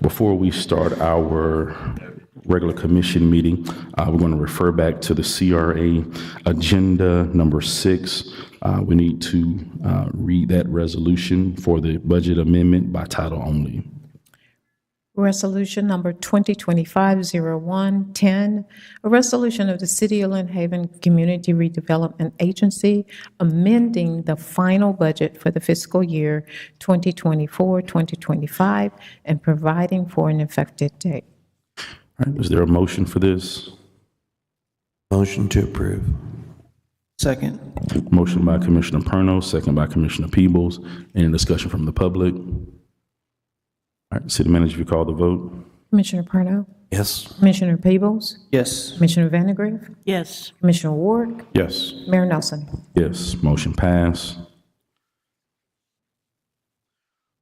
Before we start our regular commission meeting, we're going to refer back to the CRA agenda number 6. We need to read that resolution for the budget amendment by title only. Resolution number 2025-0110, a resolution of the City of Lynn Haven Community Redevelopment Agency amending the final budget for the fiscal year 2024-2025 and providing for an effective date. All right, is there a motion for this? Motion to approve. Second. Motion by Commissioner Perno, second by Commissioner Peebles. Any discussion from the public? All right, City Manager, if you call the vote. Commissioner Perno? Yes. Commissioner Peebles? Yes. Commissioner Vandegrift? yes, Commissioner Ward? Yes. Mayor Nelson? Yes, motion passed.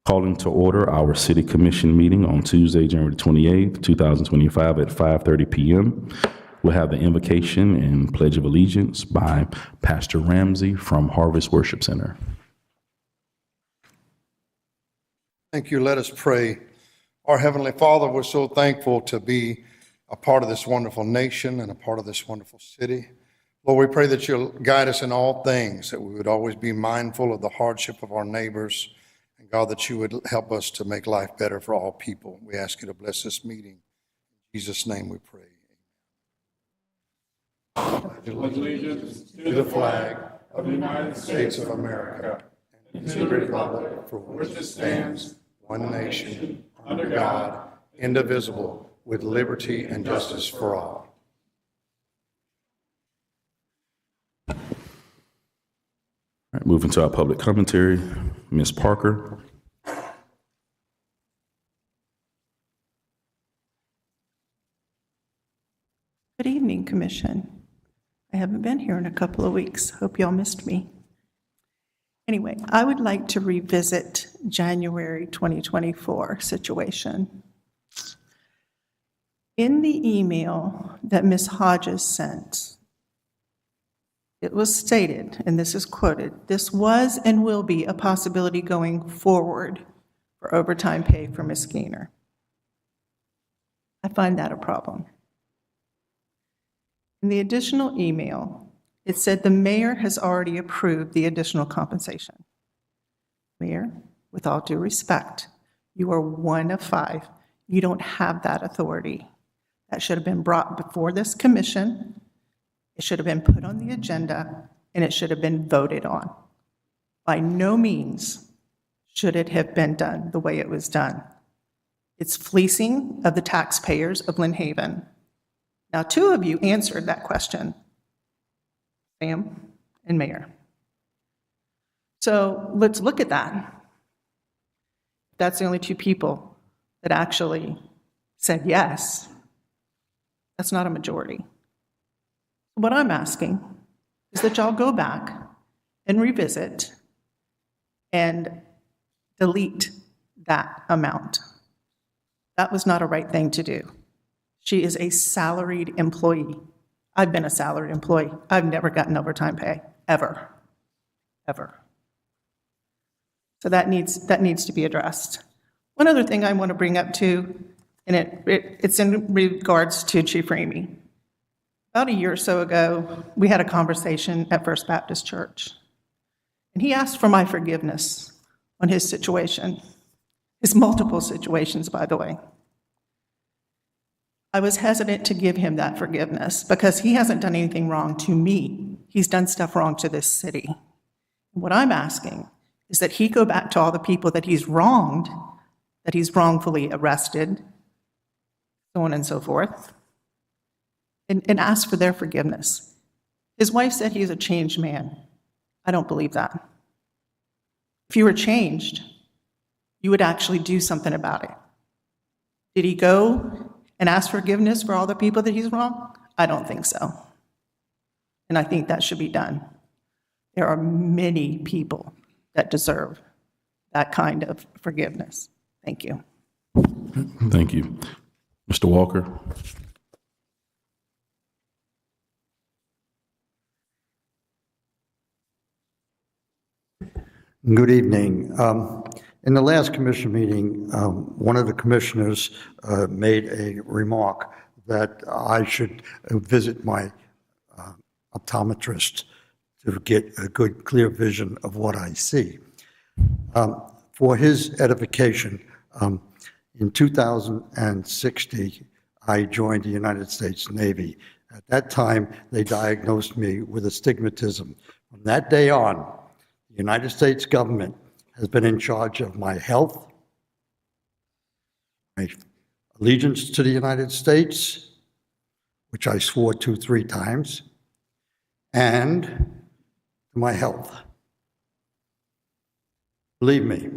Calling to order our City Commission meeting on Tuesday, January 28th, 2025 at 5:30 p.m. We'll have the invocation and Pledge of Allegiance by Pastor Ramsey from Harvest Worship Center. Thank you. Let us pray. Our Heavenly Father, we're so thankful to be a part of this wonderful nation and a part of this wonderful city. Lord, we pray that you'll guide us in all things, that we would always be mindful of the hardship of our neighbors, and God, that you would help us to make life better for all people. We ask you to bless this meeting. In Jesus' name we pray. Allegiance to the flag of the United States of America and to the republic for which it stands, one nation, under God, indivisible, with liberty and justice for all. All right, moving to our public commentary. Ms. Parker. Good evening, Commission. I haven't been here in a couple of weeks. Hope y'all missed me. Anyway, I would like to revisit January 2024 situation. In the email that Ms. Hodges sent, it was stated, and this is quoted, "This was and will be a possibility going forward for overtime pay for Ms. Gaynor." I find that a problem. In the additional email, it said the mayor has already approved the additional compensation. Mayor, with all due respect, you are one of 5. You don't have that authority. That should have been brought before this commission. It should have been put on the agenda, and it should have been voted on. By no means should it have been done the way it was done. It's fleecing of the taxpayers of Lynn Haven. Now, 2 of you answered that question, Sam and Mayor. So let's look at that. That's the only 2 people that actually said yes. That's not a majority. What I'm asking is that y'all go back and revisit and delete that amount. That was not a right thing to do. She is a salaried employee. I've been a salaried employee. I've never gotten overtime pay, ever, ever. So that needs to be addressed. One other thing I want to bring up too, and it's in regards to Chief Ramey. About a year or so ago, we had a conversation at First Baptist Church, and he asked for my forgiveness on his situation, his multiple situations, by the way. I was hesitant to give him that forgiveness because he hasn't done anything wrong to me. He's done stuff wrong to this city. What I'm asking is that he go back to all the people that he's wronged, that he's wrongfully arrested, so on and so forth, and ask for their forgiveness. His wife said he's a changed man. I don't believe that. If you were changed, you would actually do something about it. Did he go and ask forgiveness for all the people that he's wrong? I don't think so. And I think that should be done. There are many people that deserve that kind of forgiveness. Thank you. Thank you. Mr. Walker. Good evening. In the last commission meeting, one of the commissioners made a remark that I should visit my optometrist to get a good, clear vision of what I see. For his edification, in 2060, I joined the United States Navy. At that time, they diagnosed me with astigmatism. From that day on, the United States government has been in charge of my health, my allegiance to the United States, which I swore to 3 times, and my health. Believe me,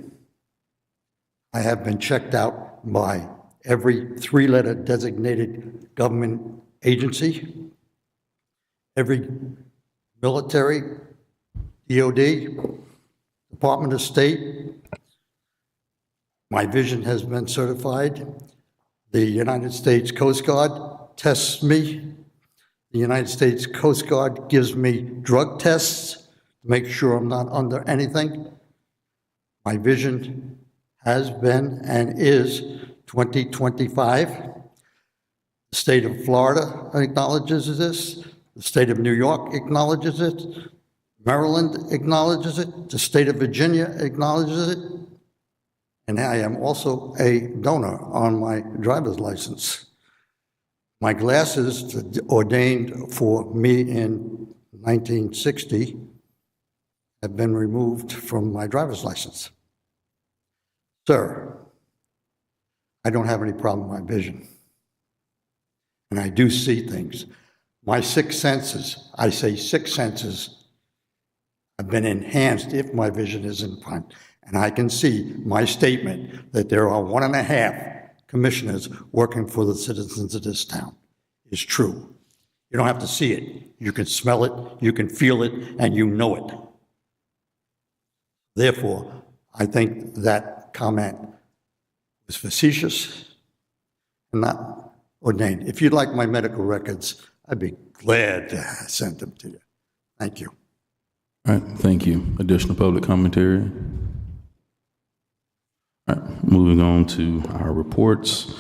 I have been checked out by every 3-letter designated government agency, every military, DOD, Department of State. My vision has been certified. The United States Coast Guard tests me. The United States Coast Guard gives me drug tests to make sure I'm not under anything. My vision has been and is 2025. The state of Florida acknowledges this. The state of New York acknowledges it. Maryland acknowledges it. The state of Virginia acknowledges it. And I am also a donor on my driver's license. My glasses ordained for me in 1960 have been removed from my driver's license. Sir, I don't have any problem with my vision. And I do see things. My 6 senses, I say 6 senses, have been enhanced if my vision is in front. And I can see my statement that there are 1.5 commissioners working for the citizens of this town is true. You don't have to see it. You can smell it, you can feel it, and you know it. Therefore, I think that comment was facetious and not ordained. If you'd like my medical records, I'd be glad to send them to you. Thank you. All right, thank you. Additional public commentary? All right, moving on to our reports.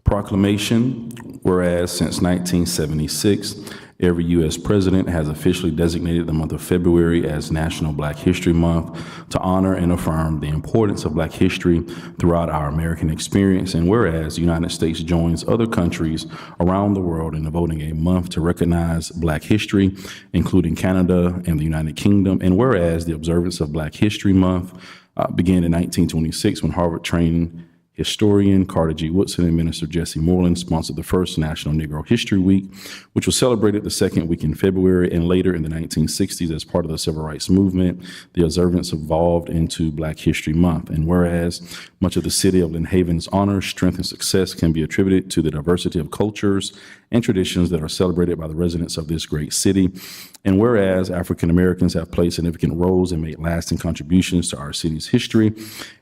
Proclamation, whereas since 1976, every U.S. president has officially designated the month of February as National Black History Month to honor and affirm the importance of Black history throughout our American experience. And whereas the United States joins other countries around the world in devoting a month to recognize Black history, including Canada and the United Kingdom. And whereas the observance of Black History Month began in 1926 when Harvard-trained historian Carter G. Woodson and Minister Jesse Moreland sponsored the first National Negro History Week, which was celebrated the second week in February, and later in the 1960s as part of the Civil Rights Movement, the observance evolved into Black History Month. And whereas much of the city of Lynn Haven's honor, strength, and success can be attributed to the diversity of cultures and traditions that are celebrated by the residents of this great city, and whereas African Americans have played significant roles and made lasting contributions to our city's history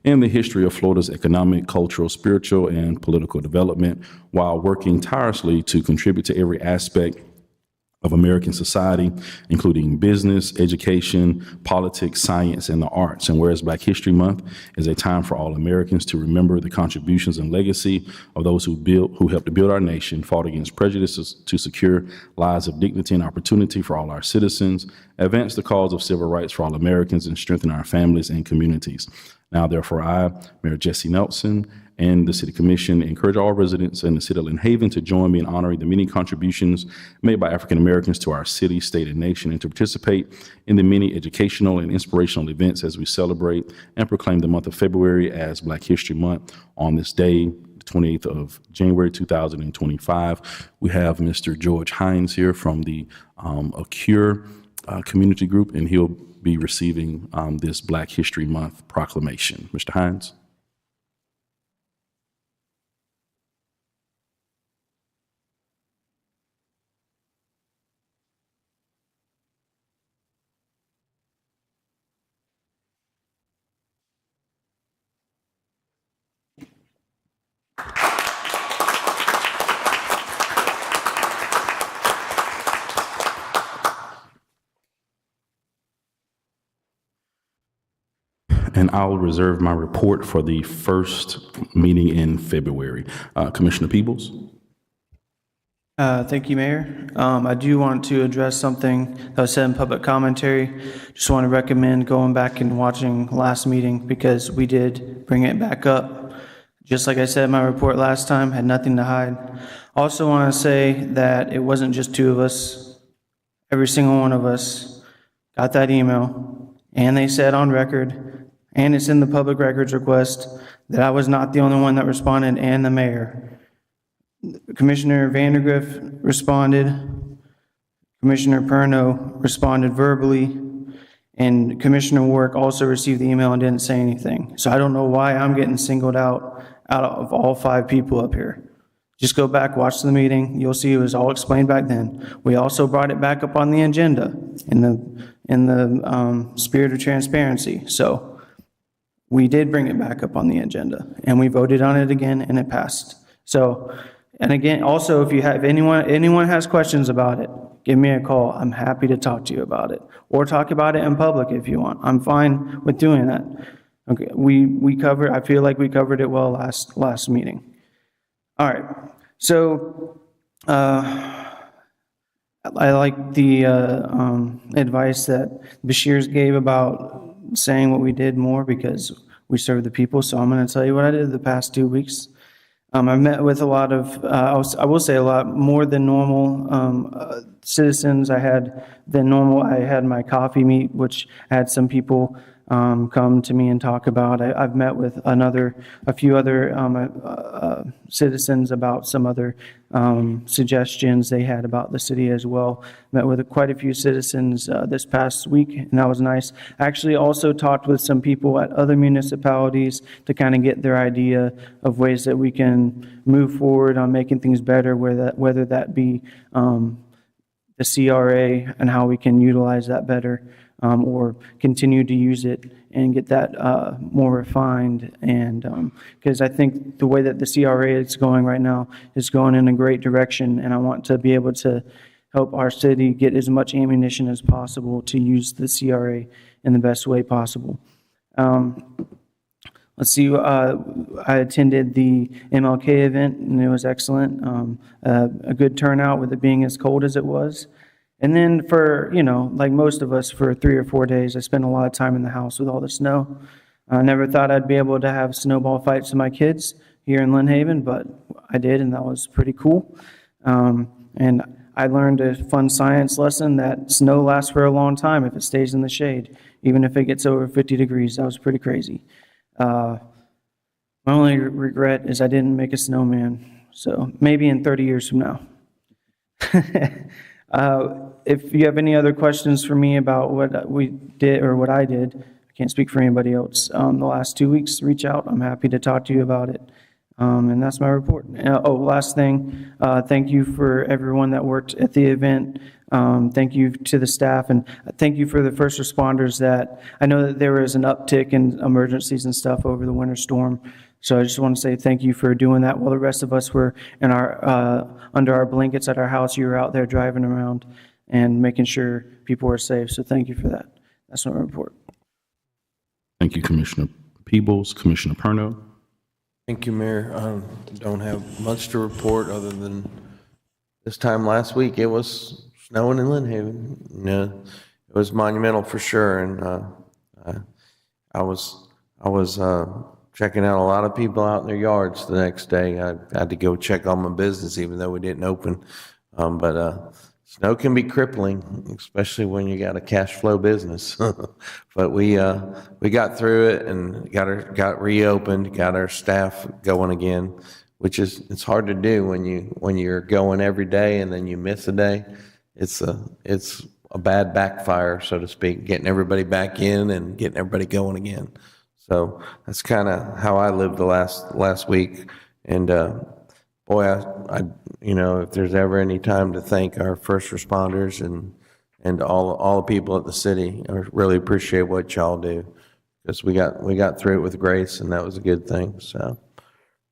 and the history of Florida's economic, cultural, spiritual, and political development, while working tirelessly to contribute to every aspect of American society, including business, education, politics, science, and the arts. And whereas Black History Month is a time for all Americans to remember the contributions and legacy of those who helped to build our nation, fought against prejudices to secure lives of dignity and opportunity for all our citizens, advance the cause of civil rights for all Americans, and strengthen our families and communities. Now, therefore, I, Mayor Jesse Nelson, and the City Commission encourage all residents in the city of Lynn Haven to join me in honoring the many contributions made by African Americans to our city, state, and nation, and to participate in the many educational and inspirational events as we celebrate and proclaim the month of February as Black History Month. On this day, the 28th of January, 2025, we have Mr. George Hines here from the Acure Community Group, and he'll be receiving this Black History Month proclamation. Mr. Hines. and I'll reserve my report for the first meeting in February. Commissioner Peebles? Thank you, Mayor. I do want to address something that was said in public commentary. Just want to recommend going back and watching last meeting because we did bring it back up. Just like I said in my report last time, had nothing to hide. Also want to say that it wasn't just two of us. Every single one of us got that email, and they said on record, and it's in the public records request, that I was not the only one that responded, and the mayor. Commissioner Vandergriff responded, Commissioner Perno responded verbally, and Commissioner Warwick also received the email and didn't say anything. So I don't know why I'm getting singled out of all 5 people up here. Just go back, watch the meeting. You'll see it was all explained back then. We also brought it back up on the agenda in the spirit of transparency. So we did bring it back up on the agenda, and we voted on it again, and it passed. So, and again, also, if you have anyone has questions about it, give me a call. I'm happy to talk to you about it, or talk about it in public if you want. I'm fine with doing that. Okay, I feel like we covered it well last meeting. All right, so I like the advice that Bashir's gave about saying what we did more because we serve the people. So I'm going to tell you what I did the past 2 weeks. I've met with a lot of, I will say a lot more than normal citizens. I had my coffee meet, which had some people come to me and talk about. I've met with a few other citizens about some other suggestions they had about the city as well. Met with quite a few citizens this past week, and that was nice. Actually also talked with some people at other municipalities to kind of get their idea of ways that we can move forward on making things better, whether that be the CRA and how we can utilize that better. Or continue to use it and get that more refined. And because I think the way that the CRA is going right now is going in a great direction, and I want to be able to help our city get as much ammunition as possible to use the CRA in the best way possible. Let's see, I attended the MLK event, and it was excellent. A good turnout with it being as cold as it was. And then for, like most of us, for 3 or 4 days, I spent a lot of time in the house with all the snow. I never thought I'd be able to have snowball fights with my kids here in Lynn Haven, but I did, and that was pretty cool. And I learned a fun science lesson that snow lasts for a long time if it stays in the shade, even if it gets over 50 degrees. That was pretty crazy. My only regret is I didn't make a snowman, so maybe in 30 years from now. If you have any other questions for me about what we did or what I did, I can't speak for anybody else, the last 2 weeks, reach out. I'm happy to talk to you about it. And that's my report. Last thing, thank you for everyone that worked at the event. Thank you to the staff, and thank you for the first responders that, I know that there was an uptick in emergencies and stuff over the winter storm. So I just want to say thank you for doing that while the rest of us were in under our blankets at our house. You were out there driving around and making sure people were safe. So thank you for that. That's my report. Thank you, Commissioner Peebles. Commissioner Perno? Thank you, Mayor. I don't have much to report other than this time last week it was snowing in Lynn Haven. Yeah, it was monumental for sure, and I was checking out a lot of people out in their yards the next day. I had to go check on my business even though we didn't open. But snow can be crippling, especially when you got a cash flow business. But we got through it and got reopened, got our staff going again, which it's hard to do when you're going every day and then you miss a day. It's a bad backfire, so to speak, getting everybody back in and getting everybody going again. So that's kind of how I lived the last week. And boy, I if there's ever any time to thank our first responders and all the people at the city, I really appreciate what y'all do, because we got through it with grace, and that was a good thing. So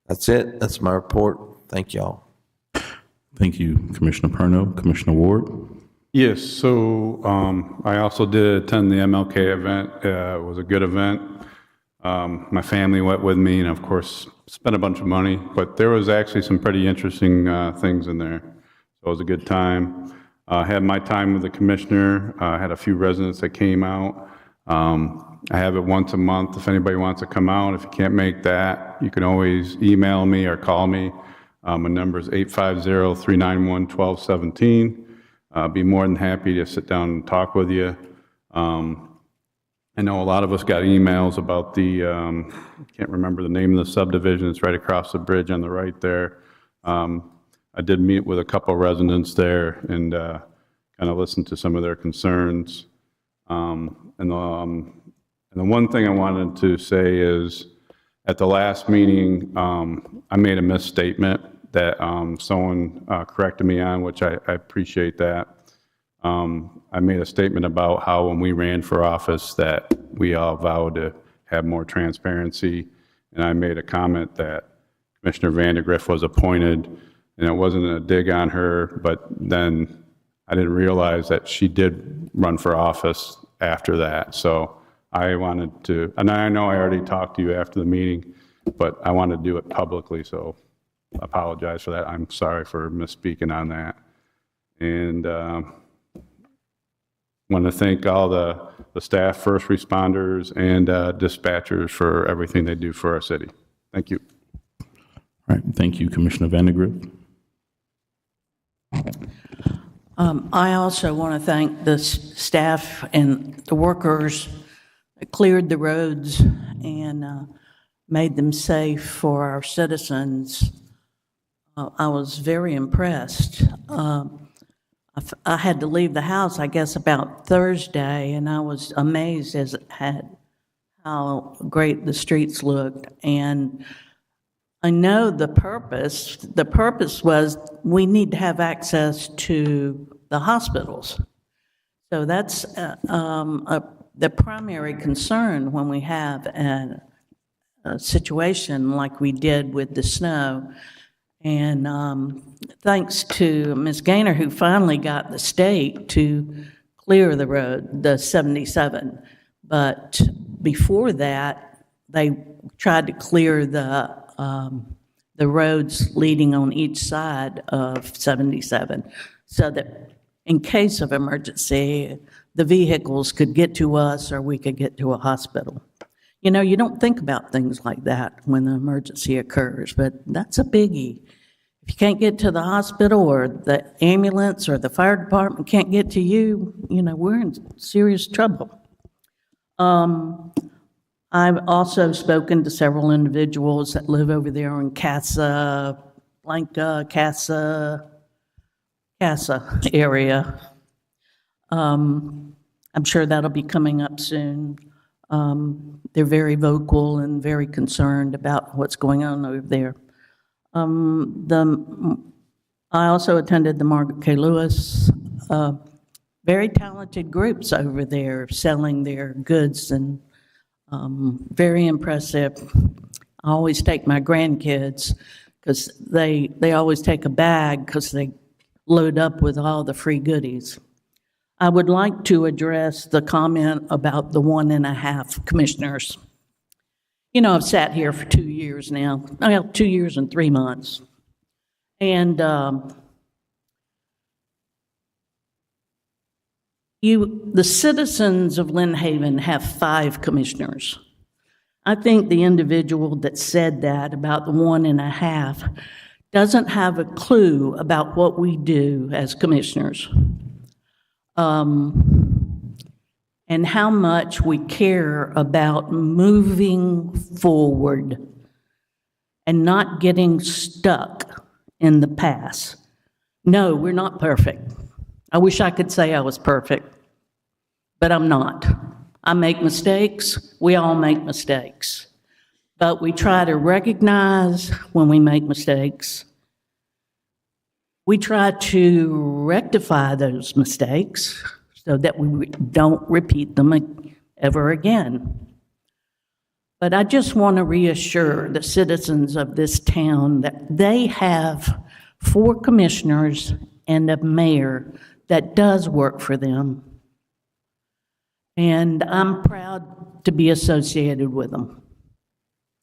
that's it. That's my report. Thank y'all. Thank you, Commissioner Perno. Commissioner Ward? Yes, so I also did attend the MLK event. It was a good event. My family went with me, and of course, spent a bunch of money, but there was actually some pretty interesting things in there. So it was a good time. Had my time with the commissioner, had a few residents that came out. I have it once a month if anybody wants to come out. If you can't make that, you can always email me or call me. My number is 850-391-1217. I'd be more than happy to sit down and talk with you. I know a lot of us got emails about the, can't remember the name of the subdivision, it's right across the bridge on the right there. I did meet with a couple residents there and kind of listened to some of their concerns. And the one thing I wanted to say is, at the last meeting, I made a misstatement that someone corrected me on, which I appreciate that. I made a statement about how when we ran for office that we all vowed to have more transparency, and I made a comment that Commissioner Vandergrift was appointed, and it wasn't a dig on her, but then I didn't realize that she did run for office after that. So I wanted to, and I know I already talked to you after the meeting, but I wanted to do it publicly, so I apologize for that. I'm sorry for misspeaking on that. And want to thank all the staff, first responders, and dispatchers for everything they do for our city. Thank you. All right, thank you, Commissioner Vandergrift. I also want to thank the staff and the workers that cleared the roads and made them safe for our citizens. I was very impressed. I had to leave the house, I guess, about Thursday, and I was amazed at how great the streets looked. And I know the purpose. The purpose was we need to have access to the hospitals. So that's the primary concern when we have a situation like we did with the snow. And thanks to Ms. Gaynor, who finally got the state to clear the road, the 77. But before that, they tried to clear the roads leading on each side of 77, so that in case of emergency, the vehicles could get to us or we could get to a hospital. You know, you don't think about things like that when an emergency occurs, but that's a biggie. If you can't get to the hospital, or the ambulance or the fire department can't get to you, you know, we're in serious trouble. I've also spoken to several individuals that live over there in Casa area. I'm sure that'll be coming up soon. They're very vocal and very concerned about what's going on over there. I also attended the Margaret K. Lewis, very talented groups over there selling their goods, and very impressive. I always take my grandkids because they always take a bag because they load up with all the free goodies. I would like to address the comment about the 1.5 commissioners. You know, I've sat here for 2 years now, 2 years and 3 months. And the citizens of Lynn Haven have 5 commissioners. I think the individual that said that about the 1.5 doesn't have a clue about what we do as commissioners. And how much we care about moving forward and not getting stuck in the past. No, we're not perfect. I wish I could say I was perfect, but I'm not. I make mistakes. We all make mistakes. But we try to recognize when we make mistakes. We try to rectify those mistakes so that we don't repeat them ever again. But I just want to reassure the citizens of this town that they have 4 commissioners and a mayor that does work for them. And I'm proud to be associated with them.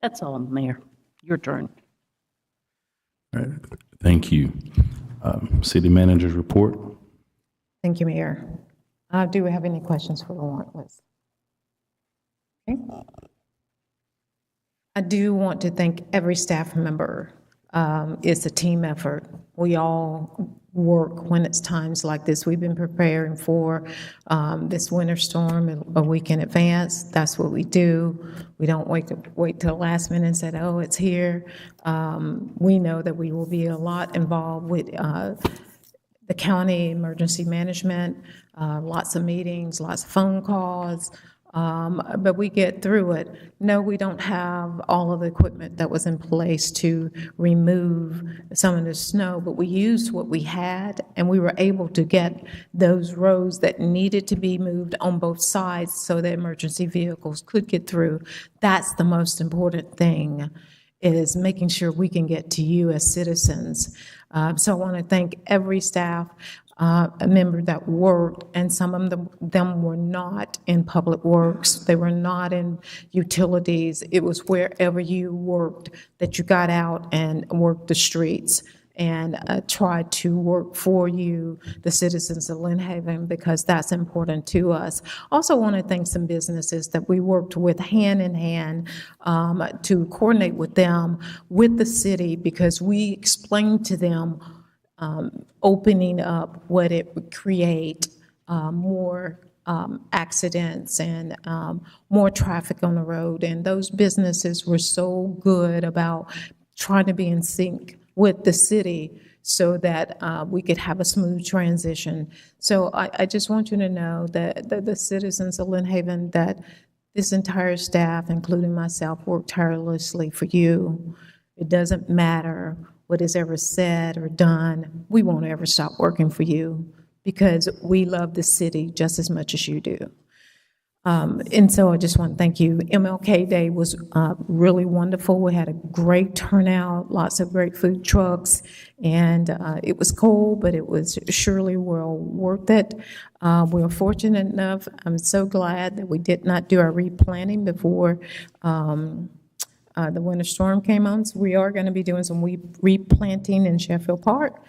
That's all, Mayor. Your turn. All right. Thank you. City Manager's report. Thank you, Mayor. Do we have any questions for the warrant list? Okay. I do want to thank every staff member. It's a team effort. We all work when it's times like this. We've been preparing for this winter storm a week in advance. That's what we do. We don't wait till the last minute and say, oh, it's here. We know that we will be a lot involved with the county emergency management, lots of meetings, lots of phone calls, but we get through it. No, we don't have all of the equipment that was in place to remove some of the snow, but we used what we had, and we were able to get those roads that needed to be moved on both sides so that emergency vehicles could get through. That's the most important thing, is making sure we can get to you as citizens. So I want to thank every staff member that worked, and some of them were not in public works. They were not in utilities. It was wherever you worked that you got out and worked the streets and tried to work for you, the citizens of Lynn Haven, because that's important to us. Also want to thank some businesses that we worked with hand in hand to coordinate with them, with the city, because we explained to them opening up what it would create, more accidents and more traffic on the road. And those businesses were so good about trying to be in sync with the city so that we could have a smooth transition. So I just want you to know that the citizens of Lynn Haven, that this entire staff, including myself, worked tirelessly for you. It doesn't matter what is ever said or done. We won't ever stop working for you because we love the city just as much as you do. And so I just want to thank you. MLK Day was really wonderful. We had a great turnout, lots of great food trucks, and it was cold, but it was surely well worth it. We were fortunate enough, I'm so glad that we did not do our replanting before the winter storm came on. So we are going to be doing some replanting in Sheffield Park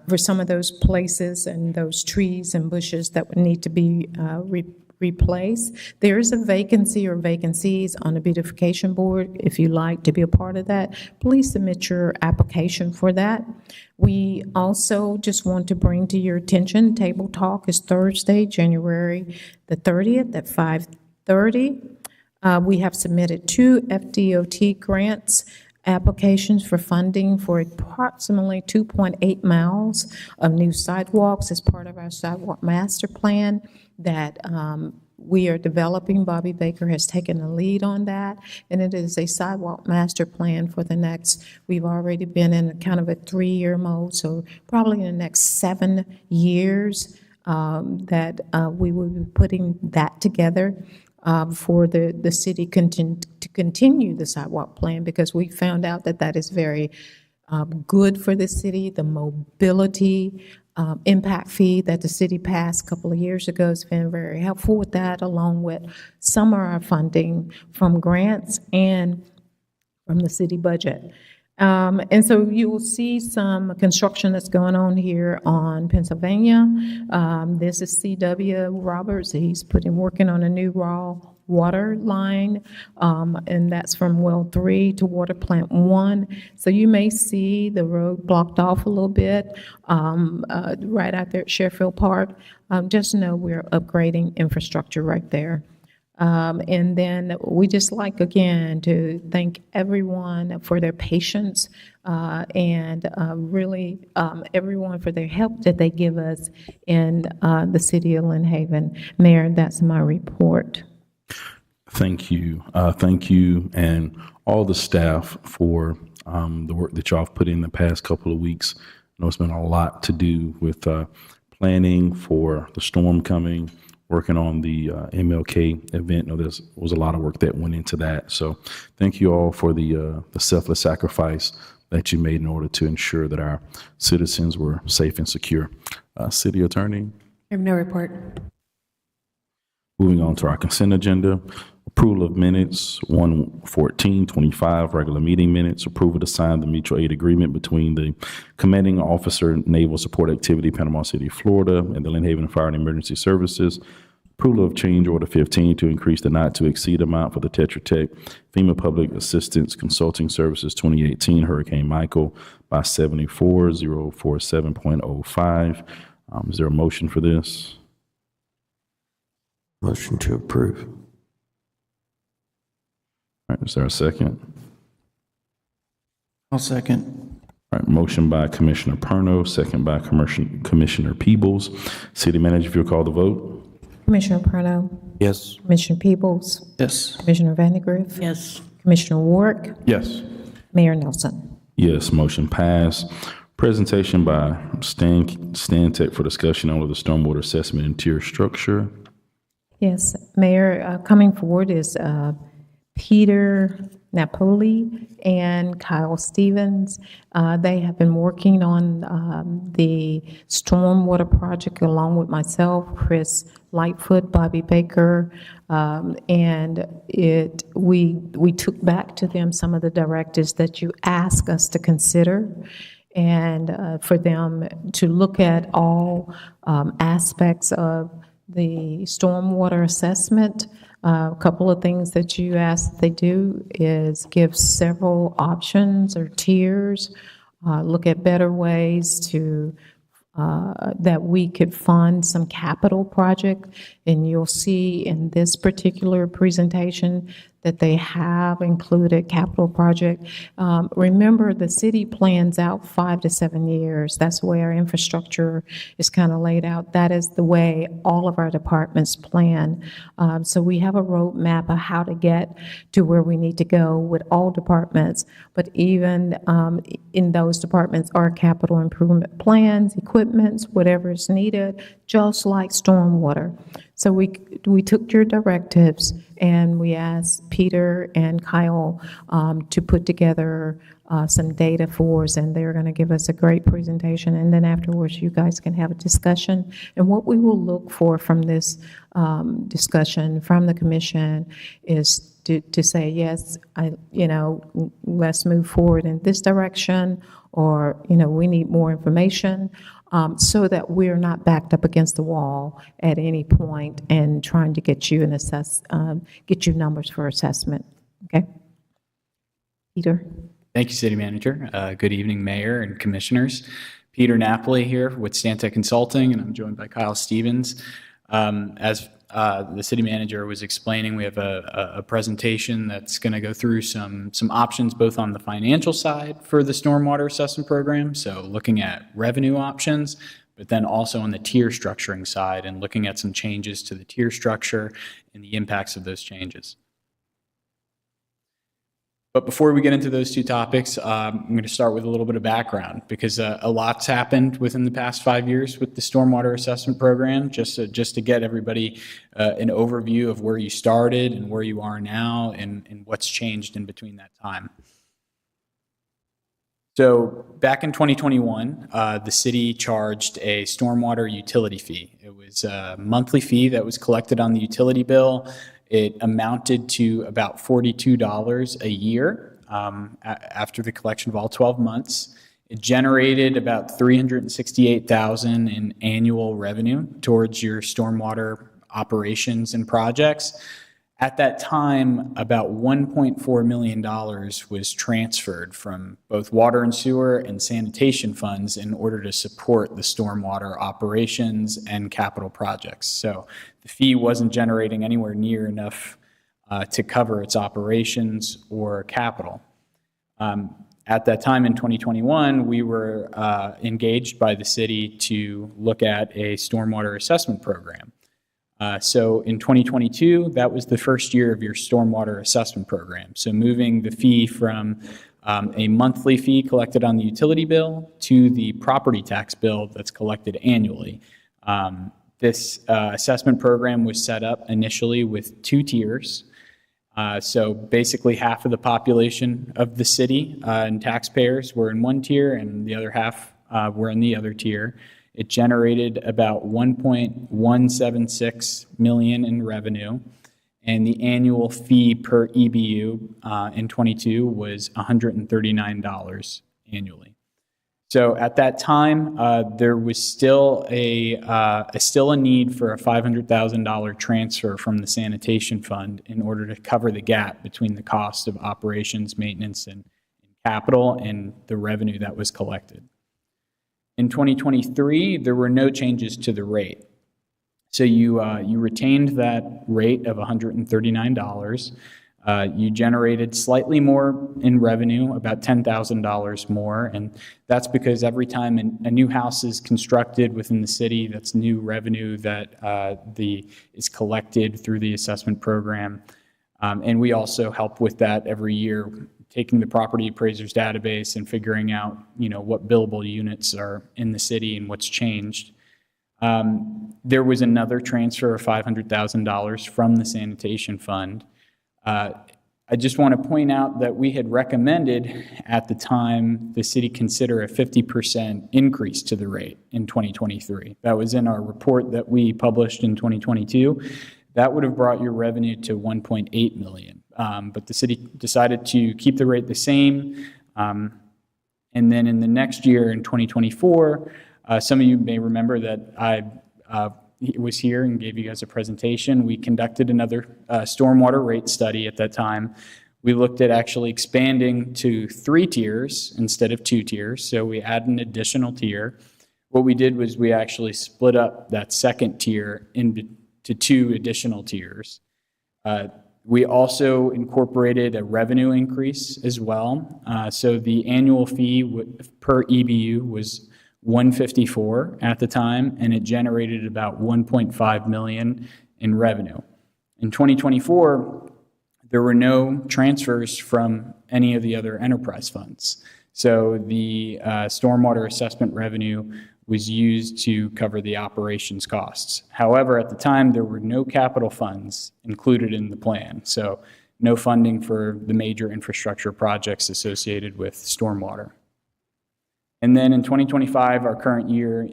for some of those places and those trees and bushes that would need to be replaced. There is a vacancy or vacancies on the beautification board. If you'd like to be a part of that, please submit your application for that. We also just want to bring to your attention, Table Talk is Thursday, January the 30th at 5:30. We have submitted 2 FDOT grants applications for funding for approximately 2.8 miles of new sidewalks as part of our sidewalk master plan that we are developing. Bobby Baker has taken the lead on that, and it is a sidewalk master plan for the next, we've already been in kind of a 3-year mode, so probably in the next 7 years that we will be putting that together. For the city to continue the sidewalk plan, because we found out that that is very good for the city. The mobility impact fee that the city passed a couple of years ago has been very helpful with that, along with some of our funding from grants and from the city budget. And so you will see some construction that's going on here on Pennsylvania. This is C.W. Roberts. He's working on a new raw water line, and that's from well 3 to water plant 1. So you may see the road blocked off a little bit right out there at Sheffield Park. Just know we're upgrading infrastructure right there. And then we just like, again, to thank everyone for their patience and really everyone for their help that they give us in the city of Lynn Haven. Mayor, that's my report. Thank you. Thank you and all the staff for the work that y'all have put in the past couple of weeks. I know it's been a lot to do with planning for the storm coming, working on the MLK event. There was a lot of work that went into that. So thank you all for the selfless sacrifice that you made in order to ensure that our citizens were safe and secure. City Attorney? I have no report. Moving on to our consent agenda, approval of minutes, 1/14/25, regular meeting minutes, approval to sign the mutual aid agreement between the Commanding Officer, Naval Support Activity, Panama City, Florida, and the Lynn Haven Fire and Emergency Services. Approval of change order 15 to increase the not to exceed amount for the Tetra Tech FEMA Public Assistance Consulting Services 2018 Hurricane Michael by 74047.05. Is there a motion for this? Motion to approve. All right, is there a second? I'll second. All right, motion by Commissioner Perno, second by Commissioner Peebles. City Manager, if you'll call the vote. Commissioner Perno, Yes. Commissioner Peebles, Yes. Commissioner Vandegrift, Yes. Commissioner Warwick, Yes. Mayor Nelson. Yes, motion passed. Presentation by Stantec for discussion on the stormwater assessment and tier structure. Yes, Mayor, coming forward is Peter Napoli and Kyle Stevens. They have been working on the stormwater project along with myself, Chris Lightfoot, Bobby Baker, and we took back to them some of the directives that you asked us to consider, and for them to look at all aspects of the stormwater assessment. A couple of things that you asked they do is give several options or tiers, look at better ways to that we could fund some capital project. And you'll see in this particular presentation that they have included capital project. Remember, the city plans out 5 to 7 years. That's the way our infrastructure is kind of laid out. That is the way all of our departments plan. So we have a roadmap of how to get to where we need to go with all departments. But even in those departments are capital improvement plans, equipments, whatever is needed, just like stormwater. So we took your directives and we asked Peter and Kyle to put together some data for us, and they're going to give us a great presentation. And then afterwards, you guys can have a discussion. And what we will look for from this discussion from the commission is to say, yes, let's move forward in this direction, or, we need more information. So that we're not backed up against the wall at any point and trying to get you get you numbers for assessment. Okay, Peter. Thank you, City Manager. Good evening, Mayor and Commissioners. Peter Napoli here with Stantec Consulting, and I'm joined by Kyle Stevens. As the City Manager was explaining, we have a presentation that's going to go through some options both on the financial side for the stormwater assessment program, so looking at revenue options, but then also on the tier structuring side and looking at some changes to the tier structure and the impacts of those changes. But before we get into those two topics, I'm going to start with a little bit of background, because a lot's happened within the past 5 years with the stormwater assessment program. Just to get everybody an overview of where you started and where you are now and what's changed in between that time. So back in 2021, the city charged a stormwater utility fee. It was a monthly fee that was collected on the utility bill. It amounted to about $42 a year after the collection of all 12 months. It generated about $368,000 in annual revenue towards your stormwater operations and projects. At that time, about $1.4 million was transferred from both water and sewer and sanitation funds in order to support the stormwater operations and capital projects. So the fee wasn't generating anywhere near enough to cover its operations or capital. At that time in 2021, we were engaged by the city to look at a stormwater assessment program. So in 2022, that was the first year of your stormwater assessment program. So moving the fee from a monthly fee collected on the utility bill to the property tax bill that's collected annually. This assessment program was set up initially with 2 tiers. So basically half of the population of the city and taxpayers were in one tier, and the other half were in the other tier. It generated about 1.176 million in revenue, and the annual fee per EBU in '22 was $139 annually. So at that time, there was still a need for a $500,000 transfer from the sanitation fund in order to cover the gap between the cost of operations, maintenance, and capital and the revenue that was collected. In 2023, there were no changes to the rate. So you retained that rate of $139. You generated slightly more in revenue, about $10,000 more, and that's because every time a new house is constructed within the city, that's new revenue that is collected through the assessment program. And we also help with that every year, taking the property appraisers database and figuring out, what billable units are in the city and what's changed. There was another transfer of $500,000 from the sanitation fund. I just want to point out that we had recommended at the time the city consider a 50% increase to the rate in 2023. That was in our report that we published in 2022. That would have brought your revenue to $1.8 million. But the city decided to keep the rate the same. And then in the next year, in 2024, some of you may remember that I was here and gave you guys a presentation. We conducted another stormwater rate study at that time. We looked at actually expanding to 3 tiers instead of 2 tiers, so we add an additional tier. What we did was we actually split up that second tier into 2 additional tiers. We also incorporated a revenue increase as well. So the annual fee per EBU was $154 at the time, and it generated about $1.5 million in revenue. In 2024, there were no transfers from any of the other enterprise funds. So the stormwater assessment revenue was used to cover the operations costs. However, at the time, there were no capital funds included in the plan, so no funding for the major infrastructure projects associated with stormwater. And then in 2025, our current year,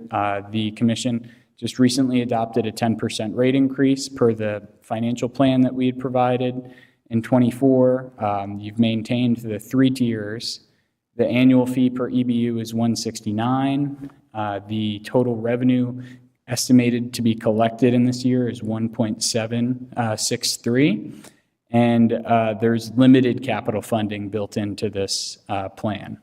the commission just recently adopted a 10% rate increase per the financial plan that we had provided. In '24, you've maintained the 3 tiers. The annual fee per EBU is $169. The total revenue estimated to be collected in this year is $1.763. And there's limited capital funding built into this plan.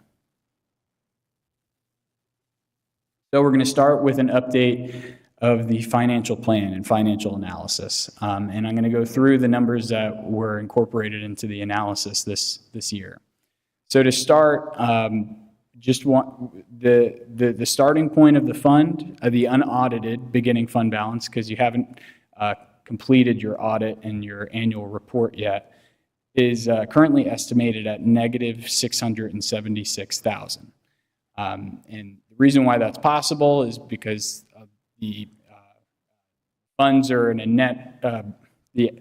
So we're going to start with an update of the financial plan and financial analysis. And I'm going to go through the numbers that were incorporated into the analysis this year. So to start, just want the starting point of the fund, the unaudited beginning fund balance, because you haven't completed your audit and your annual report yet, is currently estimated at negative $676,000. And the reason why that's possible is because the funds are in a net, the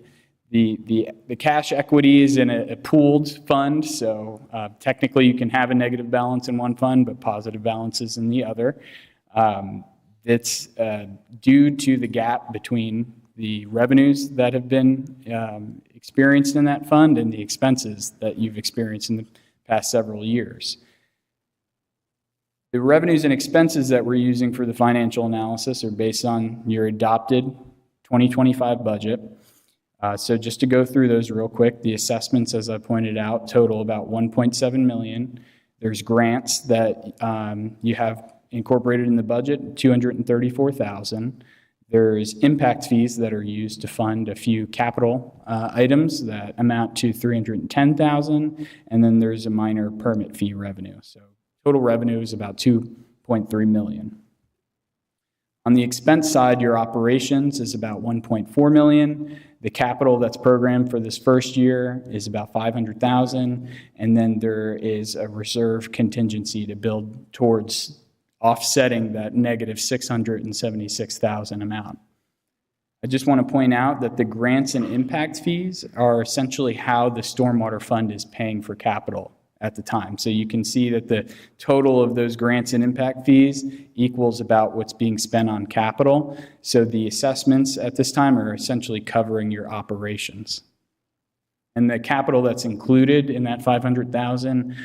cash equity is in a pooled fund, so technically you can have a negative balance in one fund, but positive balances in the other. It's due to the gap between the revenues that have been experienced in that fund and the expenses that you've experienced in the past several years. The revenues and expenses that we're using for the financial analysis are based on your adopted 2025 budget. So just to go through those real quick, the assessments, as I pointed out, total about $1.7 million. There's grants that you have incorporated in the budget, $234,000. There's impact fees that are used to fund a few capital items that amount to $310,000, and then there's a minor permit fee revenue. So total revenue is about $2.3 million. On the expense side, your operations is about $1.4 million. The capital that's programmed for this first year is about $500,000, and then there is a reserve contingency to build towards offsetting that negative $676,000 amount. I just want to point out that the grants and impact fees are essentially how the stormwater fund is paying for capital at the time. So you can see that the total of those grants and impact fees equals about what's being spent on capital. So the assessments at this time are essentially covering your operations. And the capital that's included in that 500,000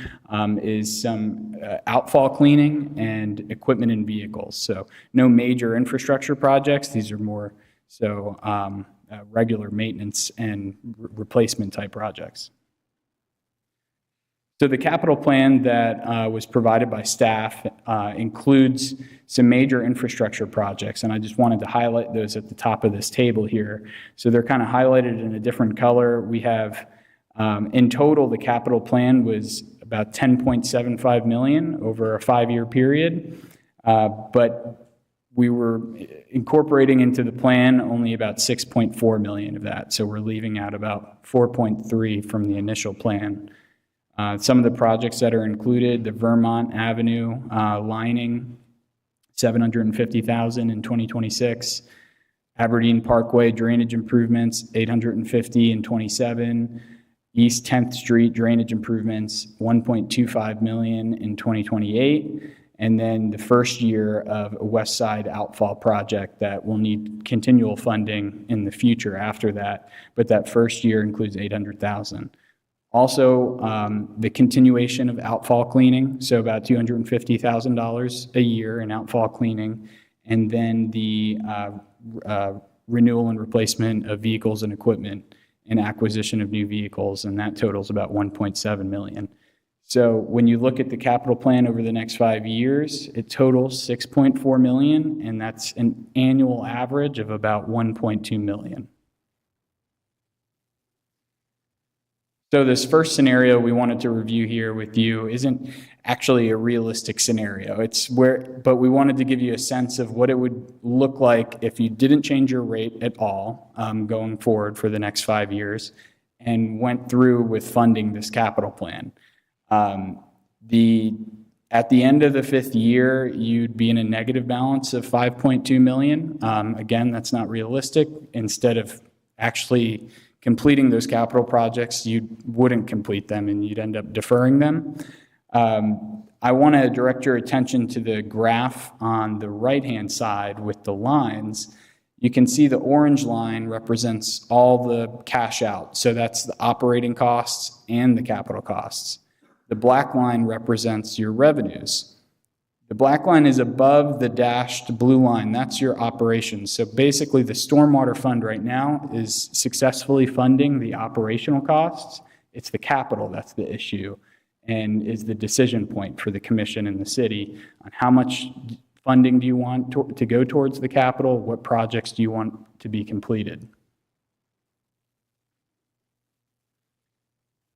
is some outfall cleaning and equipment and vehicles. So no major infrastructure projects. These are more so regular maintenance and replacement type projects. So the capital plan that was provided by staff includes some major infrastructure projects, and I just wanted to highlight those at the top of this table here. So they're kind of highlighted in a different color. We have, in total, the capital plan was about $10.75 million over a 5-year period, but we were incorporating into the plan only about $6.4 million of that. So we're leaving out about 4.3 from the initial plan. Some of the projects that are included, the Vermont Avenue lining, $750,000 in 2026. Aberdeen Parkway drainage improvements, $850,000 in 27. East 10th Street drainage improvements, $1.25 million in 2028. And then the first year of a West Side outfall project that will need continual funding in the future after that. But that first year includes $800,000. Also, the continuation of outfall cleaning, so about $250,000 a year in outfall cleaning, and then the renewal and replacement of vehicles and equipment and acquisition of new vehicles, and that totals about $1.7 million. So when you look at the capital plan over the next 5 years, it totals $6.4 million, and that's an annual average of about $1.2 million. So this first scenario we wanted to review here with you isn't actually a realistic scenario. But we wanted to give you a sense of what it would look like if you didn't change your rate at all going forward for the next 5 years and went through with funding this capital plan. At the end of the 5th year, you'd be in a negative balance of $5.2 million. Again, that's not realistic. Instead of actually completing those capital projects, you wouldn't complete them and you'd end up deferring them. I want to direct your attention to the graph on the right-hand side with the lines. You can see the orange line represents all the cash out. So that's the operating costs and the capital costs. The black line represents your revenues. The black line is above the dashed blue line. That's your operations. So basically the stormwater fund right now is successfully funding the operational costs. It's the capital that's the issue and is the decision point for the commission and the city on how much funding do you want to go towards the capital, what projects do you want to be completed.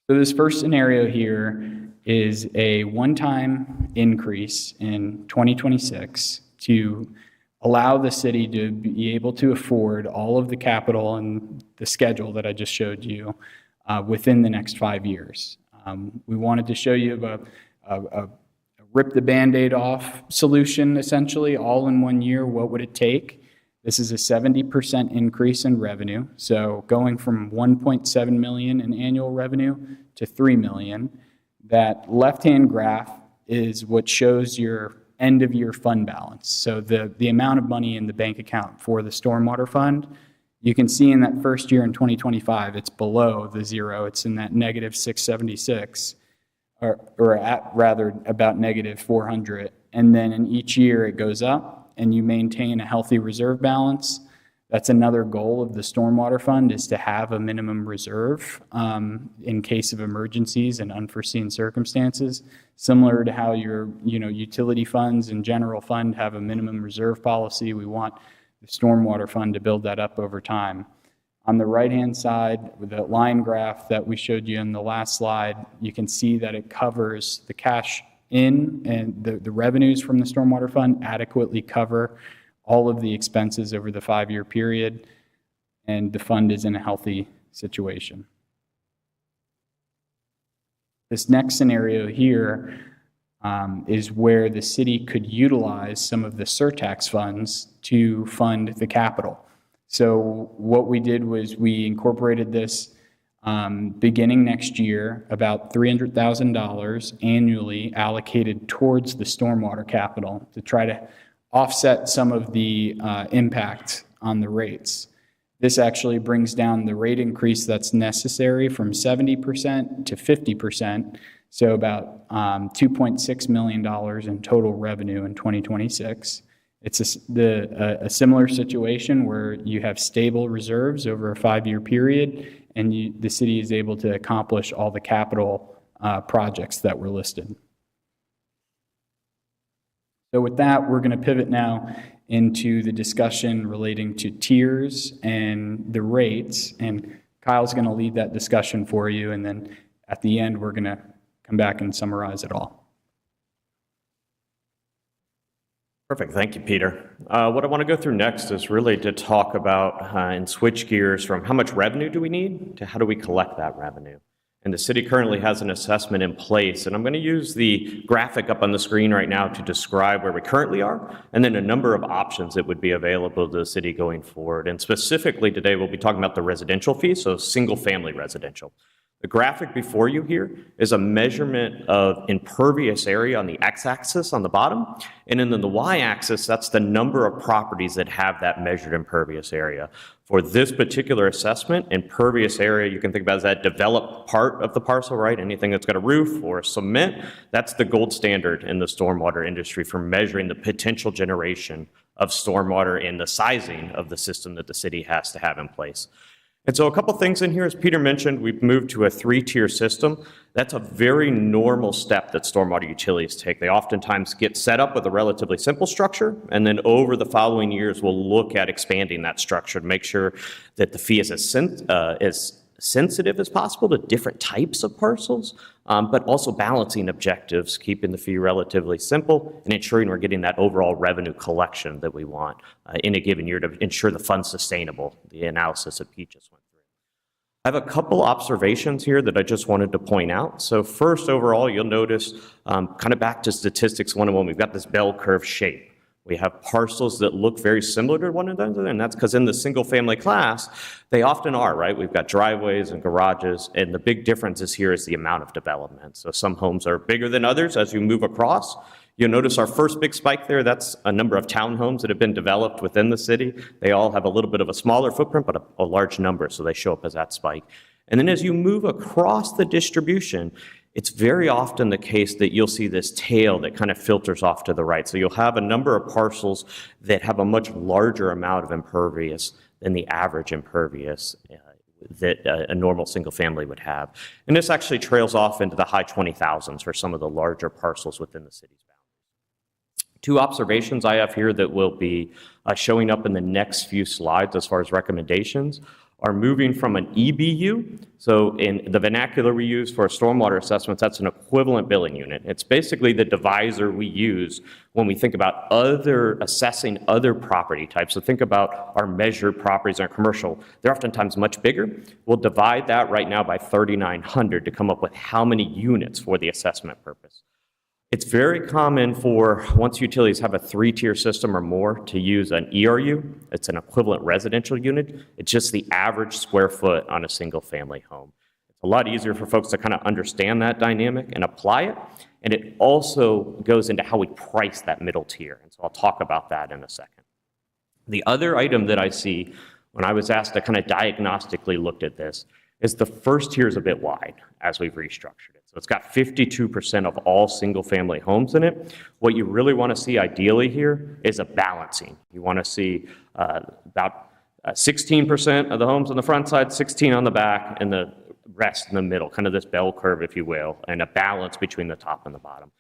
So this first scenario here is a one-time increase in 2026 to allow the city to be able to afford all of the capital and the schedule that I just showed you within the next 5 years. We wanted to show you a rip the Band-Aid off solution, essentially, all in 1 year. What would it take? This is a 70% increase in revenue. So going from 1.7 million in annual revenue to 3 million. That left-hand graph is what shows your end-of-year fund balance. So the amount of money in the bank account for the stormwater fund, you can see in that first year in 2025, it's below the zero. It's in that negative 676, or at rather about negative 400. And then in each year it goes up and you maintain a healthy reserve balance. That's another goal of the stormwater fund, is to have a minimum reserve in case of emergencies and unforeseen circumstances, similar to how your utility funds and general fund have a minimum reserve policy. We want the stormwater fund to build that up over time. On the right-hand side, with the line graph that we showed you in the last slide, you can see that it covers the cash in, and the revenues from the stormwater fund adequately cover all of the expenses over the 5-year period, and the fund is in a healthy situation. This next scenario here is where the city could utilize some of the surtax funds to fund the capital. So what we did was we incorporated this beginning next year, about $300,000 annually allocated towards the stormwater capital to try to offset some of the impact on the rates. This actually brings down the rate increase that's necessary from 70% to 50%, so about $2.6 million in total revenue in 2026. It's a similar situation where you have stable reserves over a 5-year period, and the city is able to accomplish all the capital projects that were listed. So with that, we're going to pivot now into the discussion relating to tiers and the rates, and Kyle's going to lead that discussion for you, and then at the end, we're going to come back and summarize it all. Perfect. Thank you, Peter. What I want to go through next is really to talk about and switch gears from how much revenue do we need to how do we collect that revenue. And the city currently has an assessment in place, and I'm going to use the graphic up on the screen right now to describe where we currently are, and then a number of options that would be available to the city going forward. And specifically today, we'll be talking about the residential fee, so single-family residential. The graphic before you here is a measurement of impervious area on the x-axis on the bottom, and then on the y-axis, that's the number of properties that have that measured impervious area. For this particular assessment, impervious area, you can think about as that developed part of the parcel, right? Anything that's got a roof or cement, that's the gold standard in the stormwater industry for measuring the potential generation of stormwater and the sizing of the system that the city has to have in place. And so a couple things in here, as Peter mentioned, we've moved to a 3-tier system. That's a very normal step that stormwater utilities take. They oftentimes get set up with a relatively simple structure, and then over the following years, we'll look at expanding that structure to make sure that the fee is as sensitive as possible to different types of parcels, but also balancing objectives, keeping the fee relatively simple and ensuring we're getting that overall revenue collection that we want in a given year to ensure the fund's sustainable, the analysis that Pete just went through. I have a couple observations here that I just wanted to point out. So first, overall, you'll notice kind of back to statistics 101, we've got this bell curve shape. We have parcels that look very similar to one another, and that's because in the single-family class, they often are, right? We've got driveways and garages, and the big difference is here is the amount of development. So some homes are bigger than others as you move across. You'll notice our first big spike there, that's a number of townhomes that have been developed within the city. They all have a little bit of a smaller footprint, but a large number, so they show up as that spike. And then as you move across the distribution, it's very often the case that you'll see this tail that kind of filters off to the right. So you'll have a number of parcels that have a much larger amount of impervious than the average impervious that a normal single family would have. And this actually trails off into the high 20,000s for some of the larger parcels within the city's boundaries. 2 observations I have here that will be showing up in the next few slides as far as recommendations are moving from an EBU. So in the vernacular we use for stormwater assessments, that's an equivalent billing unit. It's basically the divisor we use when we think about assessing other property types. So think about our measured properties and our commercial. They're oftentimes much bigger. We'll divide that right now by 3,900 to come up with how many units for the assessment purpose. It's very common for, once utilities have a 3-tier system or more, to use an ERU. It's an equivalent residential unit. It's just the average square foot on a single-family home. It's a lot easier for folks to kind of understand that dynamic and apply it. And it also goes into how we price that middle tier. And so I'll talk about that in a second. The other item that I see when I was asked to kind of diagnostically look at this is the first tier is a bit wide as we've restructured it. So it's got 52% of all single-family homes in it. What you really want to see ideally here is a balancing. You want to see about 16% of the homes on the front side, 16 on the back, and the rest in the middle, kind of this bell curve, if you will, and a balance between the top and the bottom.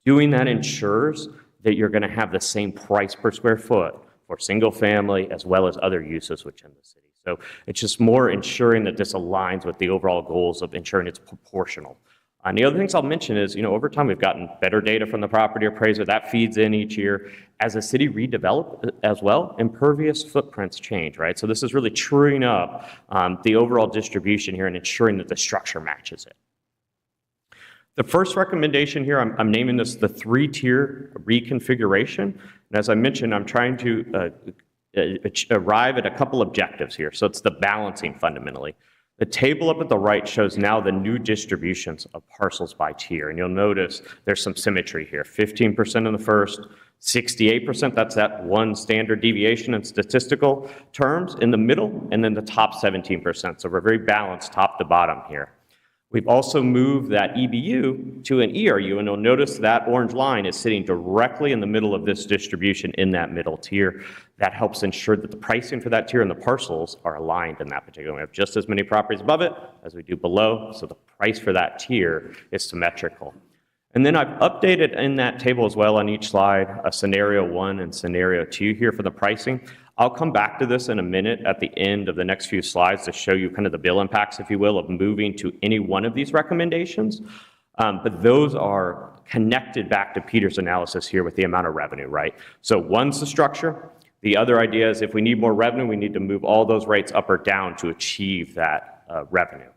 Doing that ensures that you're going to have the same price per square foot for single-family as well as other uses within the city. So it's just more ensuring that this aligns with the overall goals of ensuring it's proportional. And the other things I'll mention is, over time we've gotten better data from the property appraiser. That feeds in each year. As the city redevelop as well, impervious footprints change, right? So this is really truing up the overall distribution here and ensuring that the structure matches it. The first recommendation here, I'm naming this the 3-tier reconfiguration. And as I mentioned, I'm trying to arrive at a couple objectives here. So it's the balancing fundamentally. The table up at the right shows now the new distributions of parcels by tier, and you'll notice there's some symmetry here. 15% in the first, 68%, that's that one standard deviation in statistical terms in the middle, and then the top 17%. So we're very balanced top to bottom here. We've also moved that EBU to an ERU, and you'll notice that orange line is sitting directly in the middle of this distribution in that middle tier. That helps ensure that the pricing for that tier and the parcels are aligned in that particular. We have just as many properties above it as we do below, so the price for that tier is symmetrical. And then I've updated in that table as well on each slide a scenario 1 and scenario 2 here for the pricing. I'll come back to this in a minute at the end of the next few slides to show you kind of the bill impacts, if you will, of moving to any one of these recommendations. But those are connected back to Peter's analysis here with the amount of revenue, right? So one's the structure. The other idea is if we need more revenue, we need to move all those rates up or down to achieve that revenue.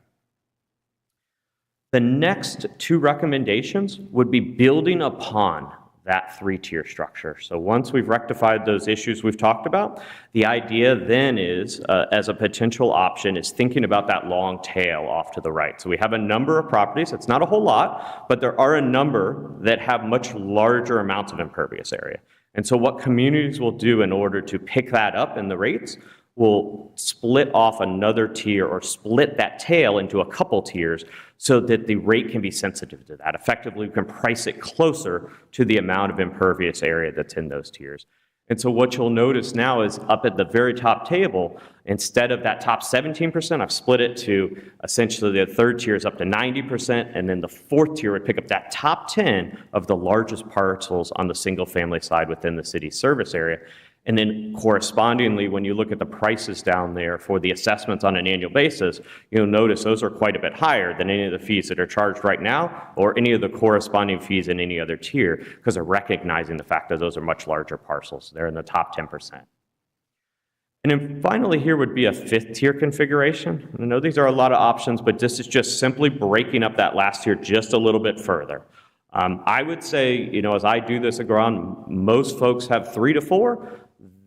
The next two recommendations would be building upon that three-tier structure. So once we've rectified those issues we've talked about, the idea then is, as a potential option, is thinking about that long tail off to the right. So we have a number of properties. It's not a whole lot, but there are a number that have much larger amounts of impervious area. And so what communities will do in order to pick that up in the rates will split off another tier or split that tail into a couple tiers so that the rate can be sensitive to that. Effectively, we can price it closer to the amount of impervious area that's in those tiers. And so what you'll notice now is up at the very top table, instead of that top 17%, I've split it to essentially the third tier is up to 90%, and then the fourth tier would pick up that top 10 of the largest parcels on the single family side within the city service area. And then correspondingly, when you look at the prices down there for the assessments on an annual basis, you'll notice those are quite a bit higher than any of the fees that are charged right now or any of the corresponding fees in any other tier because they're recognizing the fact that those are much larger parcels. They're in the top 10%. And then finally here would be a fifth tier configuration. I know these are a lot of options, but this is just simply breaking up that last tier just a little bit further. I would say, as I do this around, most folks have 3 to 4.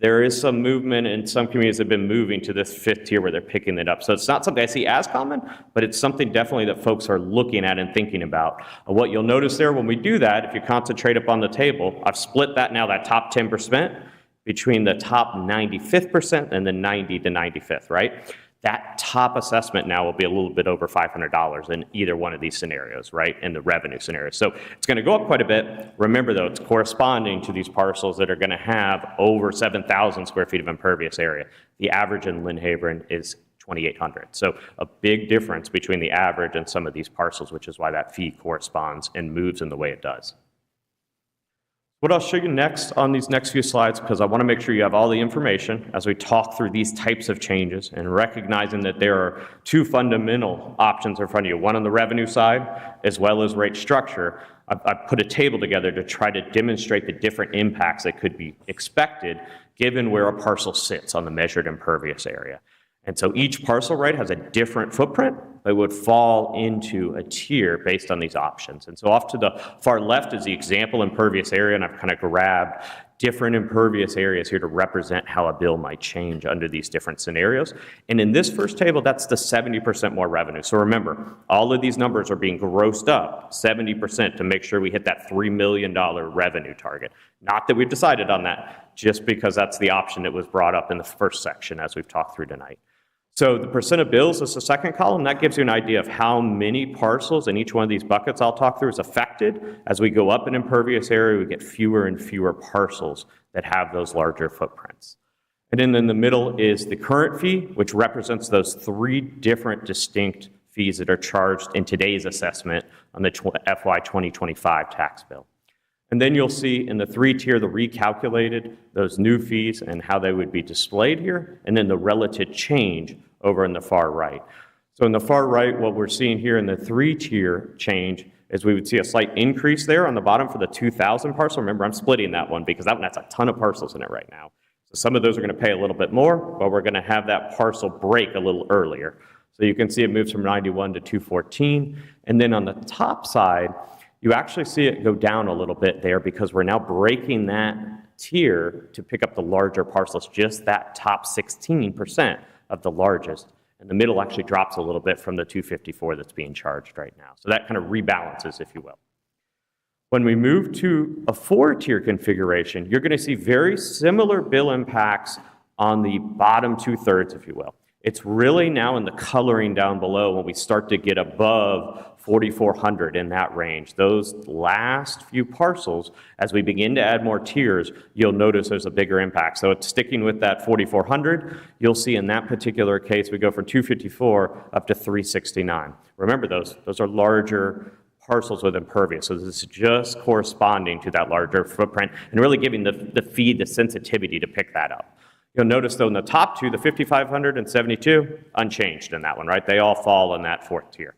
There is some movement, and some communities have been moving to this fifth tier where they're picking it up. So it's not something I see as common, but it's something definitely that folks are looking at and thinking about. What you'll notice there when we do that, if you concentrate up on the table, I've split that now, that top 10% between the top 95th% and the 90 to 95th, right? That top assessment now will be a little bit over $500 in either one of these scenarios, right, in the revenue scenario. So it's going to go up quite a bit. Remember, though, it's corresponding to these parcels that are going to have over 7,000 square feet of impervious area. The average in Lynn Haven is 2,800. So a big difference between the average and some of these parcels, which is why that fee corresponds and moves in the way it does. What I'll show you next on these next few slides, because I want to make sure you have all the information as we talk through these types of changes and recognizing that there are two fundamental options in front of you, one on the revenue side as well as rate structure. I've put a table together to try to demonstrate the different impacts that could be expected given where a parcel sits on the measured impervious area. And so each parcel right has a different footprint that would fall into a tier based on these options. And so off to the far left is the example impervious area, and I've kind of grabbed different impervious areas here to represent how a bill might change under these different scenarios. And in this first table, that's the 70% more revenue. So remember, all of these numbers are being grossed up 70% to make sure we hit that $3 million revenue target. Not that we've decided on that, just because that's the option that was brought up in the first section as we've talked through tonight. So the percent of bills is the second column. That gives you an idea of how many parcels in each one of these buckets I'll talk through is affected. As we go up in impervious area, we get fewer and fewer parcels that have those larger footprints. And then in the middle is the current fee, which represents those three different distinct fees that are charged in today's assessment on the FY 2025 tax bill. And then you'll see in the three-tier, the recalculated, those new fees and how they would be displayed here, and then the relative change over in the far right. So in the far right, what we're seeing here in the three-tier change is we would see a slight increase there on the bottom for the 2,000 parcel. Remember, I'm splitting that one because that one has a ton of parcels in it right now. So some of those are going to pay a little bit more, but we're going to have that parcel break a little earlier. So you can see it moves from 91 to 214. And then on the top side, you actually see it go down a little bit there because we're now breaking that tier to pick up the larger parcels, just that top 16% of the largest. and the middle actually drops a little bit from the 254 that's being charged right now. So that kind of rebalances, if you will. When we move to a 4-tier configuration, you're going to see very similar bill impacts on the bottom 2/3, if you will. It's really now in the coloring down below when we start to get above 4,400 in that range. Those last few parcels, as we begin to add more tiers, you'll notice there's a bigger impact. So it's sticking with that 4,400. You'll see in that particular case, we go from 254 up to 369. Remember, those are larger parcels with impervious. So this is just corresponding to that larger footprint and really giving the feed the sensitivity to pick that up. You'll notice, though, in the top two, the 5,500 and 72, unchanged in that one, right? They all fall in that 4th tier.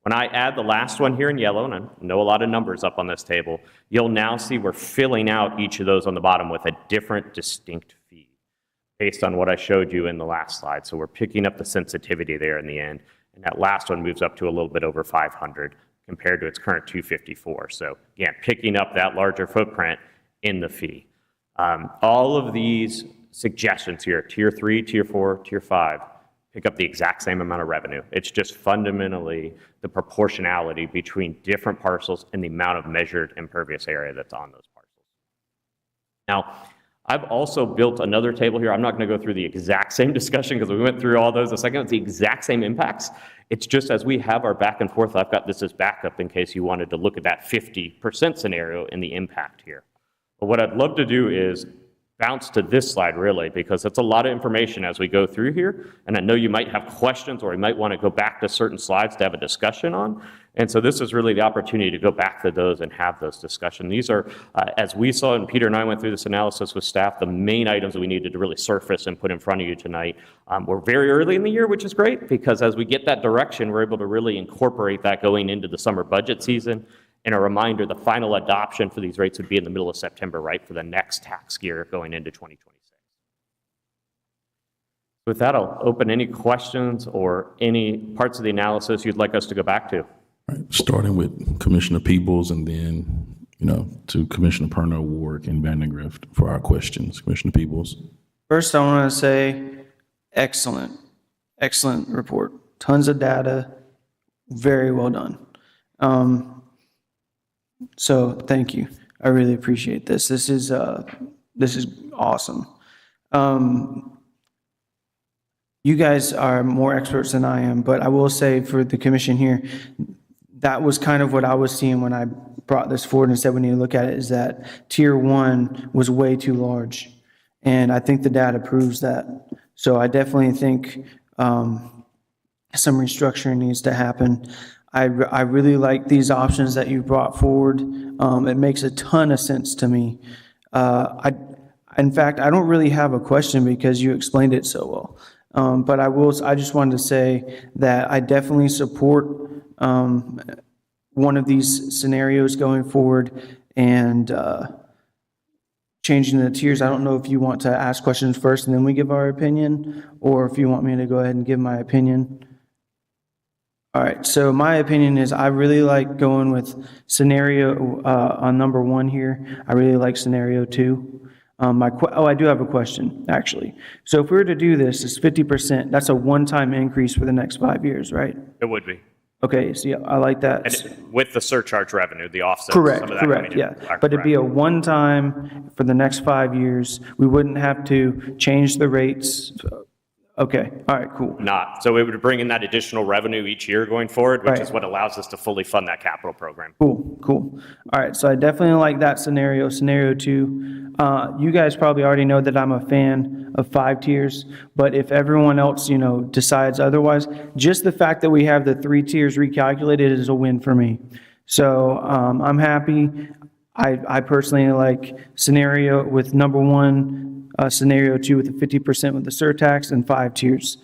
When I add the last one here in yellow, and I know a lot of numbers up on this table, you'll now see we're filling out each of those on the bottom with a different, distinct feed based on what I showed you in the last slide. So we're picking up the sensitivity there in the end, and that last one moves up to a little bit over 500 compared to its current 254. So again, picking up that larger footprint in the fee. All of these suggestions here, tier 3, tier 4, tier 5, pick up the exact same amount of revenue. It's just fundamentally the proportionality between different parcels and the amount of measured impervious area that's on those parcels. Now, I've also built another table here. I'm not going to go through the exact same discussion because we went through all those a second. It's the exact same impacts. It's just as we have our back and forth, I've got this as backup in case you wanted to look at that 50% scenario in the impact here. But what I'd love to do is bounce to this slide, really, because it's a lot of information as we go through here. And I know you might have questions or you might want to go back to certain slides to have a discussion on. And so this is really the opportunity to go back to those and have those discussions. These are, as we saw, and Peter and I went through this analysis with staff, the main items that we needed to really surface and put in front of you tonight. We're very early in the year, which is great, because as we get that direction, we're able to really incorporate that going into the summer budget season. And a reminder, the final adoption for these rates would be in the middle of September, right, for the next tax year going into 2026. With that, I'll open any questions or any parts of the analysis you'd like us to go back to. Right, starting with Commissioner Peebles and then, to Commissioner Purno, Ward, and Vandegrift for our questions. Commissioner Peebles. First, I want to say excellent report. Tons of data, very well done. So thank you. I really appreciate this. This is awesome. You guys are more experts than I am, but I will say for the commission here, that was kind of what I was seeing when I brought this forward and said we need to look at it, is that tier 1 was way too large. And I think the data proves that. So I definitely think some restructuring needs to happen. I really like these options that you brought forward. It makes a ton of sense to me. In fact, I don't really have a question because you explained it so well. But I just wanted to say that I definitely support one of these scenarios going forward and changing the tiers. I don't know if you want to ask questions first and then we give our opinion, or if you want me to go ahead and give my opinion. All right, so my opinion is I really like going with scenario on number 1 here. I really like scenario 2. I do have a question, actually. So if we were to do this, it's 50%. That's a one-time increase for the next 5 years, right? It would be. Okay, so yeah, I like that. And with the surcharge revenue, the offset. Correct, some of that correct, coming in. yeah. But it'd be a one-time for the next 5 years. We wouldn't have to change the rates. Okay, all right, cool. Not. So it would bring in that additional revenue each year going forward, which Right. is what allows us to fully fund that capital program. Cool. All right, so I definitely like that scenario, scenario 2. You guys probably already know that I'm a fan of 5 tiers, but if everyone else, decides otherwise, just the fact that we have the 3 tiers recalculated is a win for me. So I'm happy. I personally like scenario with number 1, scenario 2 with the 50% with the surtax, and 5 tiers.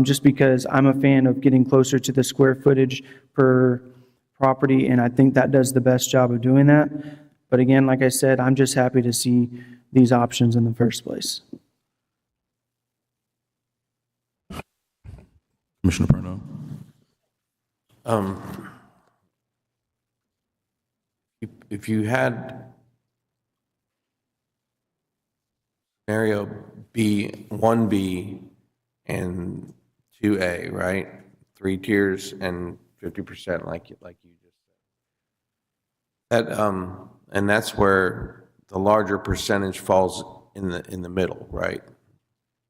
Just because I'm a fan of getting closer to the square footage per property, and I think that does the best job of doing that. But again, like I said, I'm just happy to see these options in the first place. Commissioner Purno. If you had scenario B, 1B and 2A, right? 3 tiers and 50% like you just said. And that's where the larger percentage falls in the middle, right?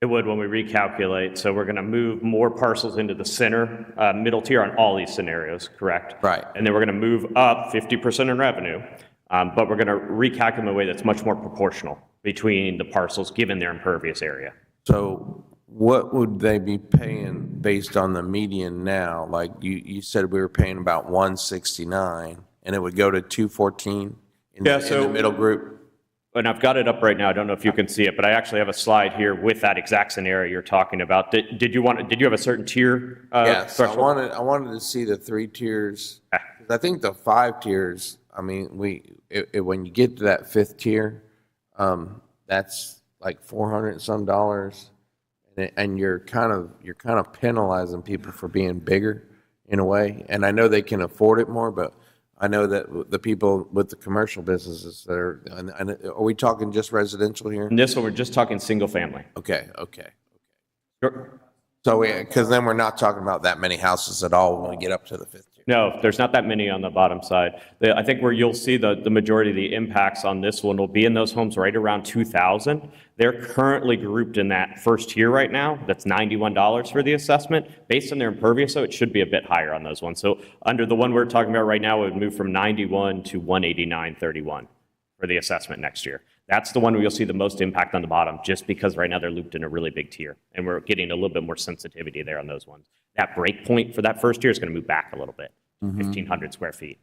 It would when we recalculate. So we're going to move more parcels into the center, middle tier on all these scenarios, correct? Right. And then we're going to move up 50% in revenue, but we're going to recalculate in a way that's much more proportional between the parcels given their impervious area. So what would they be paying based on the median now? Like you said we were paying about 169 and it would go to 214 in the middle group? And I've got it up right now. I don't know if you can see it, but I actually have a slide here with that exact scenario you're talking about. Did you have a certain tier? Yes, threshold? I wanted to see the 3 tiers. 'Cause I think the 5 tiers, I mean, when you get to that 5th tier, that's like $400 and some dollars. And you're kind of penalizing people for being bigger in a way. And I know they can afford it more, but I know that the people with the commercial businesses that are we talking just residential here? In this one, we're just talking single family. Okay. Sure. So because then we're not talking about that many houses at all when we get up to the 5th tier. No, there's not that many on the bottom side. I think where you'll see the majority of the impacts on this one will be in those homes right around 2,000. They're currently grouped in that first tier right now. That's $91 for the assessment. Based on their impervious, though, it should be a bit higher on those ones. So under the one we're talking about right now, it would move from 91 to 189.31 for the assessment next year. That's the one where you'll see the most impact on the bottom, just because right now they're looped in a really big tier, and we're getting a little bit more sensitivity there on those ones. That break point for that first tier is going to move back a little bit, 1,500 square feet.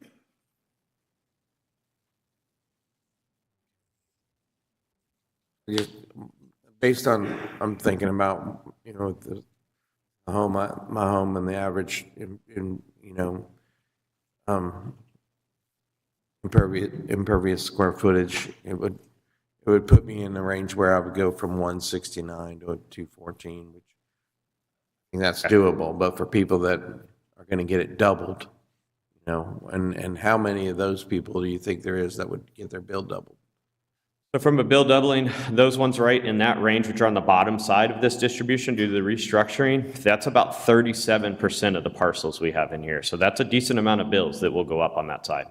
Based on, I'm thinking about, the home, my home and the average impervious square footage, it would put me in the range where I would go from 169 to 214, which I think that's doable. But for people that are going to get it doubled, and how many of those people do you think there is that would get their bill doubled? So from a bill doubling, those ones right in that range, which are on the bottom side of this distribution due to the restructuring, that's about 37% of the parcels we have in here. So that's a decent amount of bills that will go up on that side.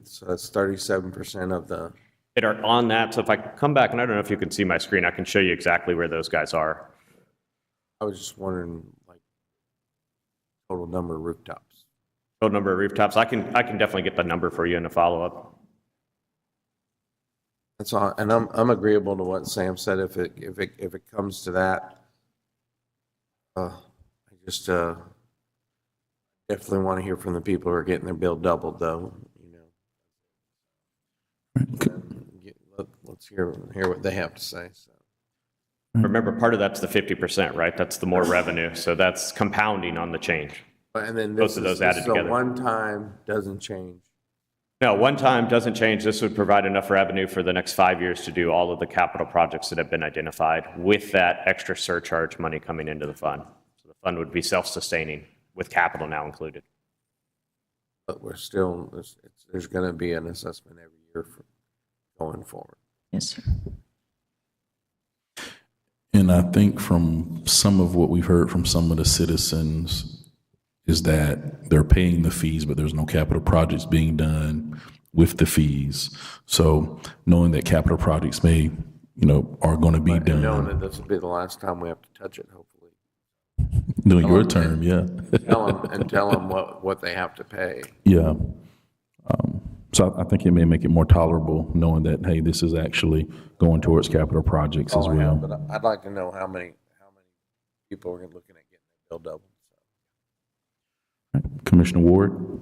So that's 37% of the. That are on that. So if I come back, and I don't know if you can see my screen, I can show you exactly where those guys are. I was just wondering, like, total number of rooftops. Total number of rooftops. I can definitely get the number for you in a follow-up. That's all, and I'm agreeable to what Sam said. If it comes to that, I just definitely want to hear from the people who are getting their bill doubled, though. Let's hear what they have to say. So. Remember, part of that's the 50%, right? That's the more revenue. So that's compounding on the change. And then both of those added together. One time doesn't change. No, one time doesn't change. This would provide enough revenue for the next 5 years to do all of the capital projects that have been identified with that extra surcharge money coming into the fund. So the fund would be self-sustaining with capital now included. But we're still, there's going to be an assessment every year going forward. Yes, sir. And I think from some of what we've heard from some of the citizens is that they're paying the fees, but there's no capital projects being done with the fees. So knowing that capital projects are going to be done. Knowing that this will be the last time we have to touch it, hopefully. During your term, yeah. tell them what they have to pay. Yeah. So I think it may make it more tolerable knowing that, hey, this is actually going towards capital projects as well. But I'd like to know how many people are looking at getting their bill doubled. Commissioner Ward?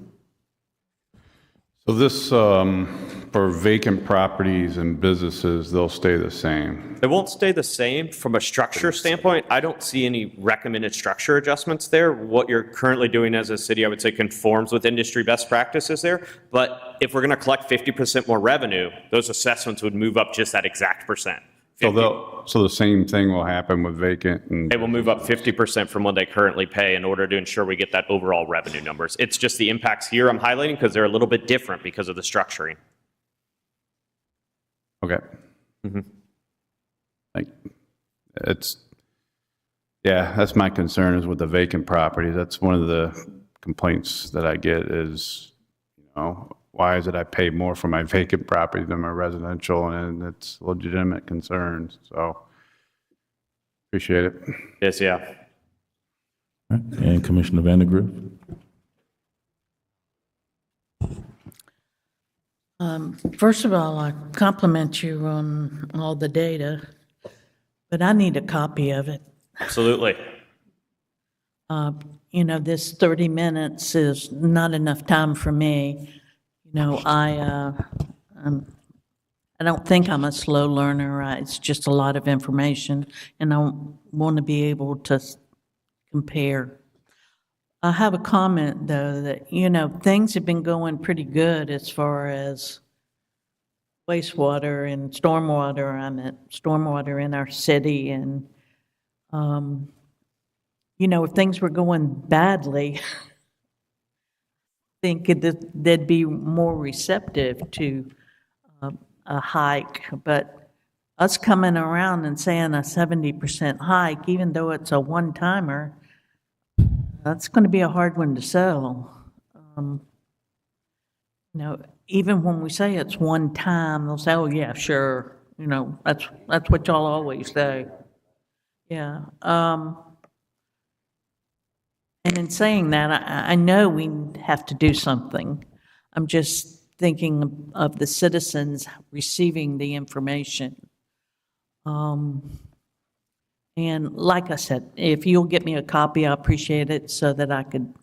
So this, for vacant properties and businesses, they'll stay the same. They won't stay the same. From a structure standpoint, I don't see any recommended structure adjustments there. What you're currently doing as a city, I would say, conforms with industry best practices there. But if we're going to collect 50% more revenue, those assessments would move up just that exact percent. So the same thing will happen with vacant and. They will move up 50% from what they currently pay in order to ensure we get that overall revenue numbers. It's just the impacts here I'm highlighting because they're a little bit different because of the structuring. Okay. it's, yeah, that's my concern is with the vacant properties. That's one of the complaints that I get is, why is it I pay more for my vacant property than my residential? And it's legitimate concerns. So appreciate it. Yes, yeah. And Commissioner Vandegrift? First of all, I compliment you on all the data, but I need a copy of it. Absolutely. This 30 minutes is not enough time for me. I don't think I'm a slow learner. It's just a lot of information, and I want to be able to compare. I have a comment, though, that, things have been going pretty good as far as wastewater and stormwater. I meant stormwater in our city, and, if things were going badly, I think they'd be more receptive to a hike. But us coming around and saying a 70% hike, even though it's a one-timer, that's going to be a hard one to sell. Even when we say it's one time, they'll say, "Oh yeah, sure." That's what y'all always say. Yeah. And in saying that, I know we have to do something. I'm just thinking of the citizens receiving the information. And like I said, if you'll get me a copy, I appreciate it so that I could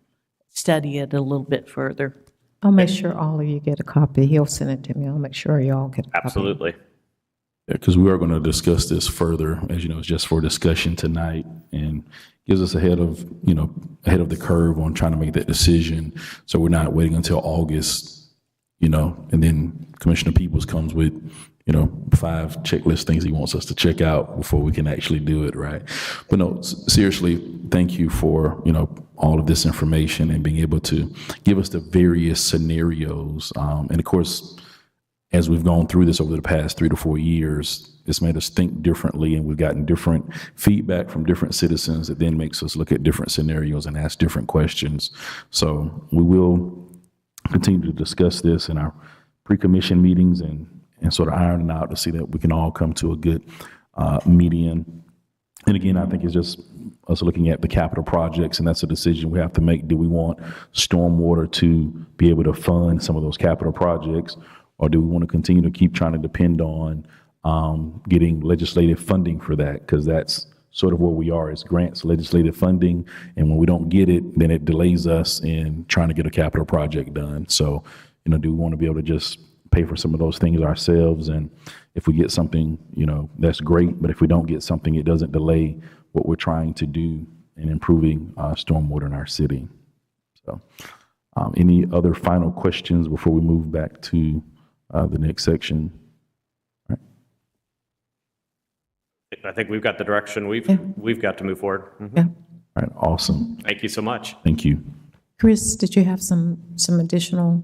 study it a little bit further. I'll make sure all of you get a copy. He'll send it to me. I'll make sure you all get a copy. Absolutely. Because we are going to discuss this further, as you know, it's just for discussion tonight, and gives us ahead of the curve on trying to make that decision. So we're not waiting until August, and then Commissioner Peoples comes with, 5 checklist things he wants us to check out before we can actually do it, right? But no, seriously, thank you for, all of this information and being able to give us the various scenarios. And of course, as we've gone through this over the past 3 to 4 years, it's made us think differently, and we've gotten different feedback from different citizens that then makes us look at different scenarios and ask different questions. So we will continue to discuss this in our pre-commission meetings and sort of iron it out to see that we can all come to a good median. And again, I think it's just us looking at the capital projects, and that's a decision we have to make. Do we want stormwater to be able to fund some of those capital projects, or do we want to continue to keep trying to depend on getting legislative funding for that? Because that's sort of where we are, is grants, legislative funding, and when we don't get it, then it delays us in trying to get a capital project done. So, do we want to be able to just pay for some of those things ourselves? And if we get something, that's great, but if we don't get something, it doesn't delay what we're trying to do in improving stormwater in our city. So any other final questions before we move back to the next section? I think we've got the direction we've got to move forward. Yeah. All right, awesome. Thank you so much. Thank you. Chris, did you have some additional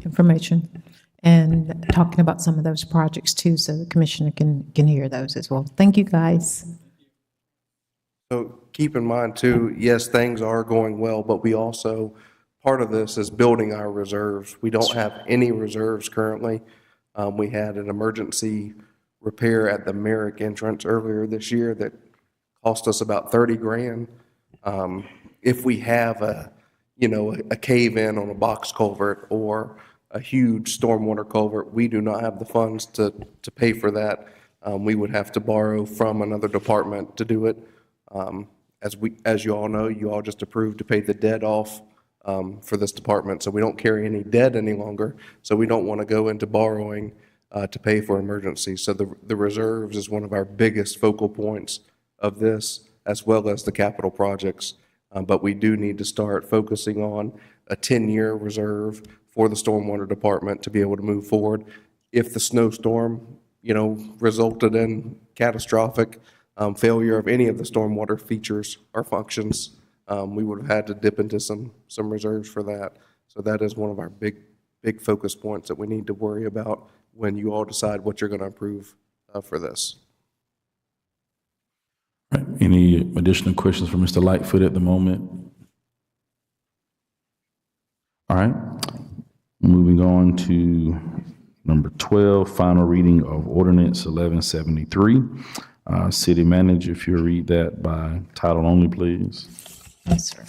information? And talking about some of those projects too, so the commissioner can hear those as well. Thank you, guys. So keep in mind too, yes, things are going well, but we also, part of this is building our reserves. We don't have any reserves currently. We had an emergency repair at the Merrick entrance earlier this year that cost us about 30 grand. If we have a cave in on a box culvert or a huge stormwater culvert, we do not have the funds to pay for that. We would have to borrow from another department to do it. As you all know, you all just approved to pay the debt off for this department, so we don't carry any debt any longer. So we don't want to go into borrowing to pay for emergencies. So the reserves is one of our biggest focal points of this, as well as the capital projects. But we do need to start focusing on a 10-year reserve for the stormwater department to be able to move forward. If the snowstorm, resulted in catastrophic failure of any of the stormwater features or functions, we would have had to dip into some reserves for that. So that is one of our big focus points that we need to worry about when you all decide what you're going to approve for this. any additional questions for Mr. Lightfoot at the moment? All right, moving on to number 12, final reading of ordinance 1173. City manager, if you'll read that by title only, please. Yes, sir.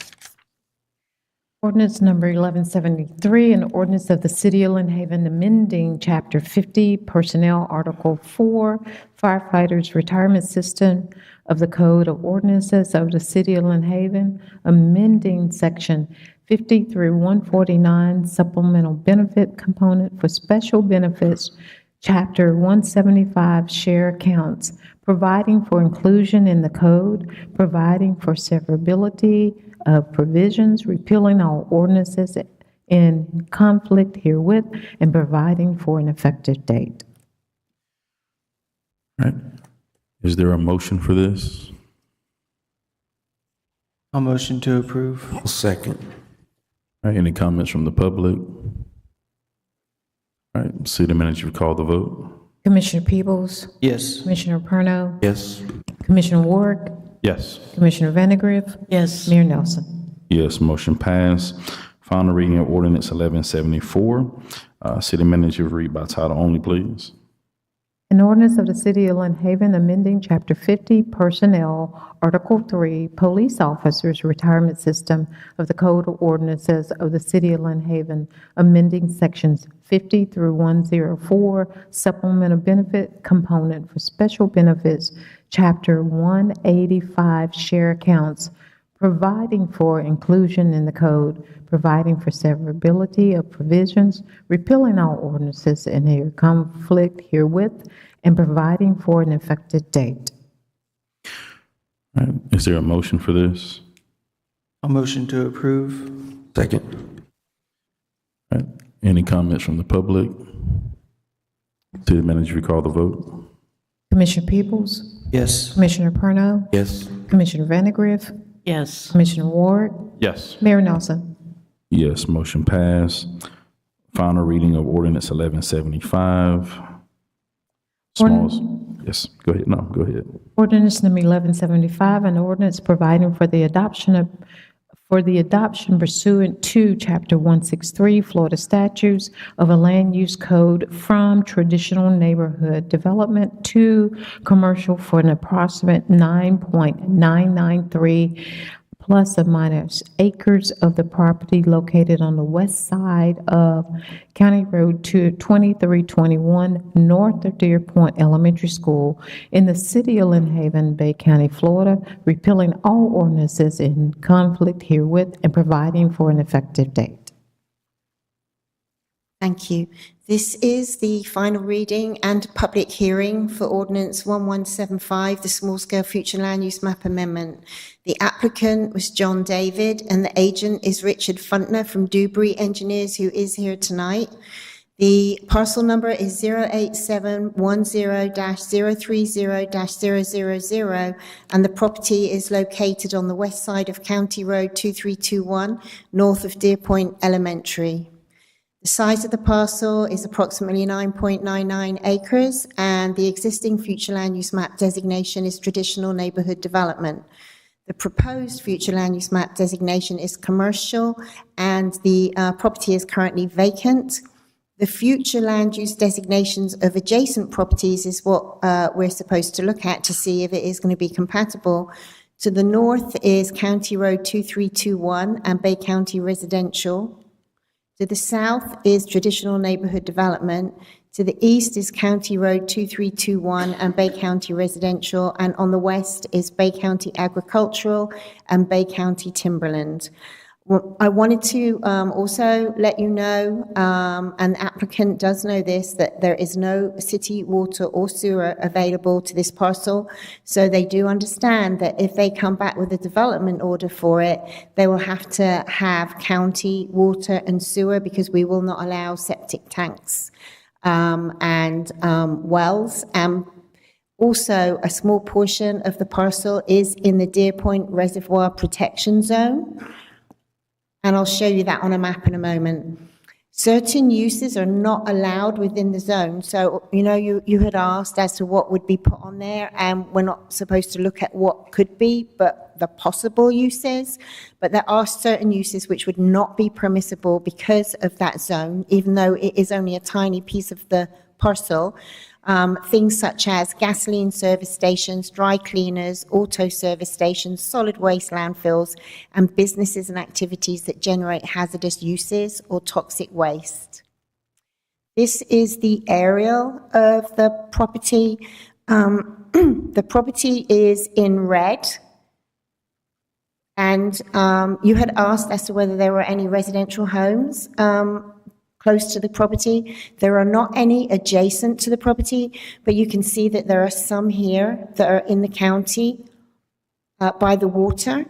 Ordinance number 1173, an ordinance of the City of Lynn Haven amending Chapter 50, Personnel, Article 4, Firefighters Retirement System of the Code of Ordinances of the City of Lynn Haven, amending Section 50 through 149 Supplemental Benefit Component for Special Benefits, Chapter 175 Share Accounts, providing for inclusion in the code, providing for severability of provisions, repealing all ordinances in conflict herewith, and providing for an effective date. All right, is there a motion for this? I'll motion to approve. Second. All right, any comments from the public? All right, city manager, call the vote. Commissioner Peebles, Yes. Commissioner Perno, Yes. Commissioner Ward, Yes. Commissioner Vandegrift, Yes. Mayor Nelson. Yes, motion passed. Final reading of ordinance 1174. City manager, read by title only, please. An ordinance of the City of Lynn Haven amending Chapter 50 Personnel, Article 3 Police Officers Retirement System of the Code of Ordinances of the City of Lynn Haven, amending Sections 50 through 104 Supplemental Benefit Component for Special Benefits, Chapter 185 Share Accounts, providing for inclusion in the code, providing for severability of provisions, repealing all ordinances in their conflict herewith, and providing for an effective date. All right, is there a motion for this? I'll motion to approve. Second. All right, any comments from the public? City manager, recall the vote. Commissioner Peebles, Yes. Commissioner Perno, Yes. Commissioner Vandegrift, Yes. Commissioner Ward, Yes. Mayor Nelson. Yes, motion passed. Final reading of ordinance 1175. Smalls. Yes, go ahead. No, go ahead. Ordinance number 1175, an ordinance providing for the adoption pursuant to Chapter 163 Florida statutes of a land use code from traditional neighborhood development to commercial for an approximate 9.993 plus or minus acres of the property located on the west side of County Road 2321 north of Deer Point Elementary School in the city of Lynn Haven, Bay County, Florida, repealing all ordinances in conflict herewith and providing for an effective date. Thank you. This is the final reading and public hearing for Ordinance 1175, the Small-Scale Future Land Use Map Amendment. The applicant was John David, and the agent is Richard Funtner from Dewberry Engineers, who is here tonight. The parcel number is 08710-030-000, and the property is located on the west side of County Road 2321, north of Deer Point Elementary. The size of the parcel is approximately 9.99 acres, and the existing future land use map designation is traditional neighborhood development. The proposed future land use map designation is commercial, and the property is currently vacant. The future land use designations of adjacent properties is what we're supposed to look at to see if it is going to be compatible. To the north is County Road 2321 and Bay County Residential. To the south is traditional neighborhood development. To the east is County Road 2321 and Bay County Residential. And on the west is Bay County Agricultural and Bay County Timberland. I wanted to also let you know, and the applicant does know this, that there is no city water or sewer available to this parcel. So they do understand that if they come back with a development order for it, they will have to have county water and sewer because we will not allow septic tanks and wells. Also, a small portion of the parcel is in the Deer Point Reservoir Protection Zone. And I'll show you that on a map in a moment. Certain uses are not allowed within the zone. So, you had asked as to what would be put on there, and we're not supposed to look at what could be, but the possible uses. But there are certain uses which would not be permissible because of that zone, even though it is only a tiny piece of the parcel. Things such as gasoline service stations, dry cleaners, auto service stations, solid waste landfills, and businesses and activities that generate hazardous uses or toxic waste. This is the aerial of the property. The property is in red. And you had asked as to whether there were any residential homes close to the property. There are not any adjacent to the property, but you can see that there are some here that are in the county by the water.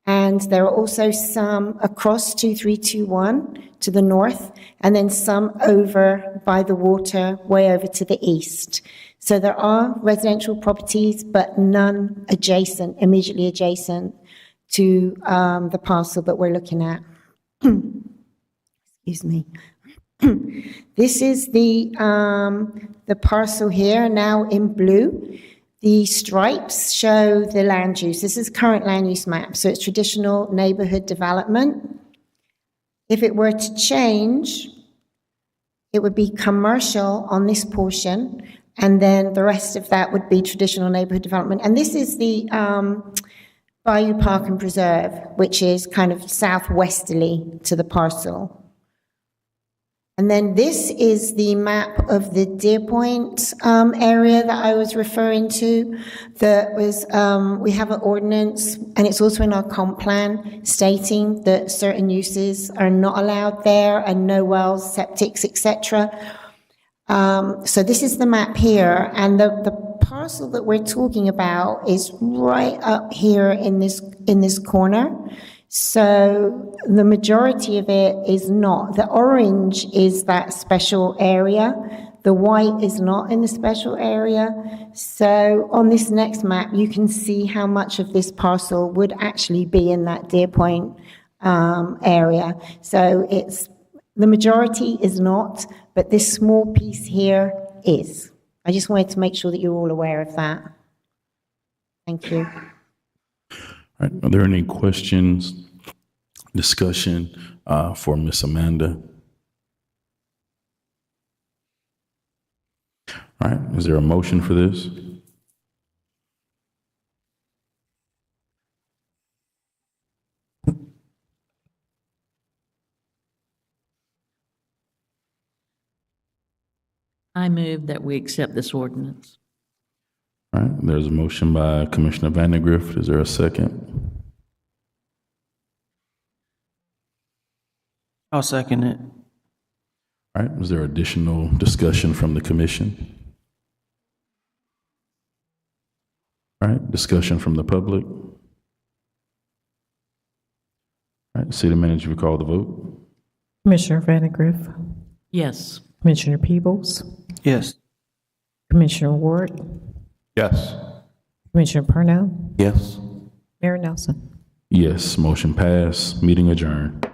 And there are also some across 2321 to the north, and then some over by the water, way over to the east. So there are residential properties, but none adjacent, immediately adjacent to the parcel that we're looking at. Excuse me. This is the parcel here, now in blue. The stripes show the land use. This is current land use map, so it's traditional neighborhood development. If it were to change, it would be commercial on this portion, and then the rest of that would be traditional neighborhood development. And this is the Bayou Park and Preserve, which is kind of southwesterly to the parcel. And then this is the map of the Deer Point area that I was referring to. That was we have an ordinance, and it's also in our comp plan, stating that certain uses are not allowed there, and no wells, septics, etc. So this is the map here, and the parcel that we're talking about is right up here in this corner. So the majority of it is not. The orange is that special area. The white is not in the special area. So on this next map, you can see how much of this parcel would actually be in that Deer Point area. So the majority is not, but this small piece here is. I just wanted to make sure that you're all aware of that. Thank you. All right, are there any questions, discussion for Ms. Amanda? All right, is there a motion for this? I move that we accept this ordinance. All right, there's a motion by Commissioner Vandegrift. Is there a second? I'll second it. All right, is there additional discussion from the commission? All right, discussion from the public? All right, City Manager, you call the vote. Commissioner Vandegrift, Yes. Commissioner Peebles, Yes. Commissioner Ward, Yes. Commissioner Purnell, Yes. Mayor Nelson. Yes, motion passed, meeting adjourned.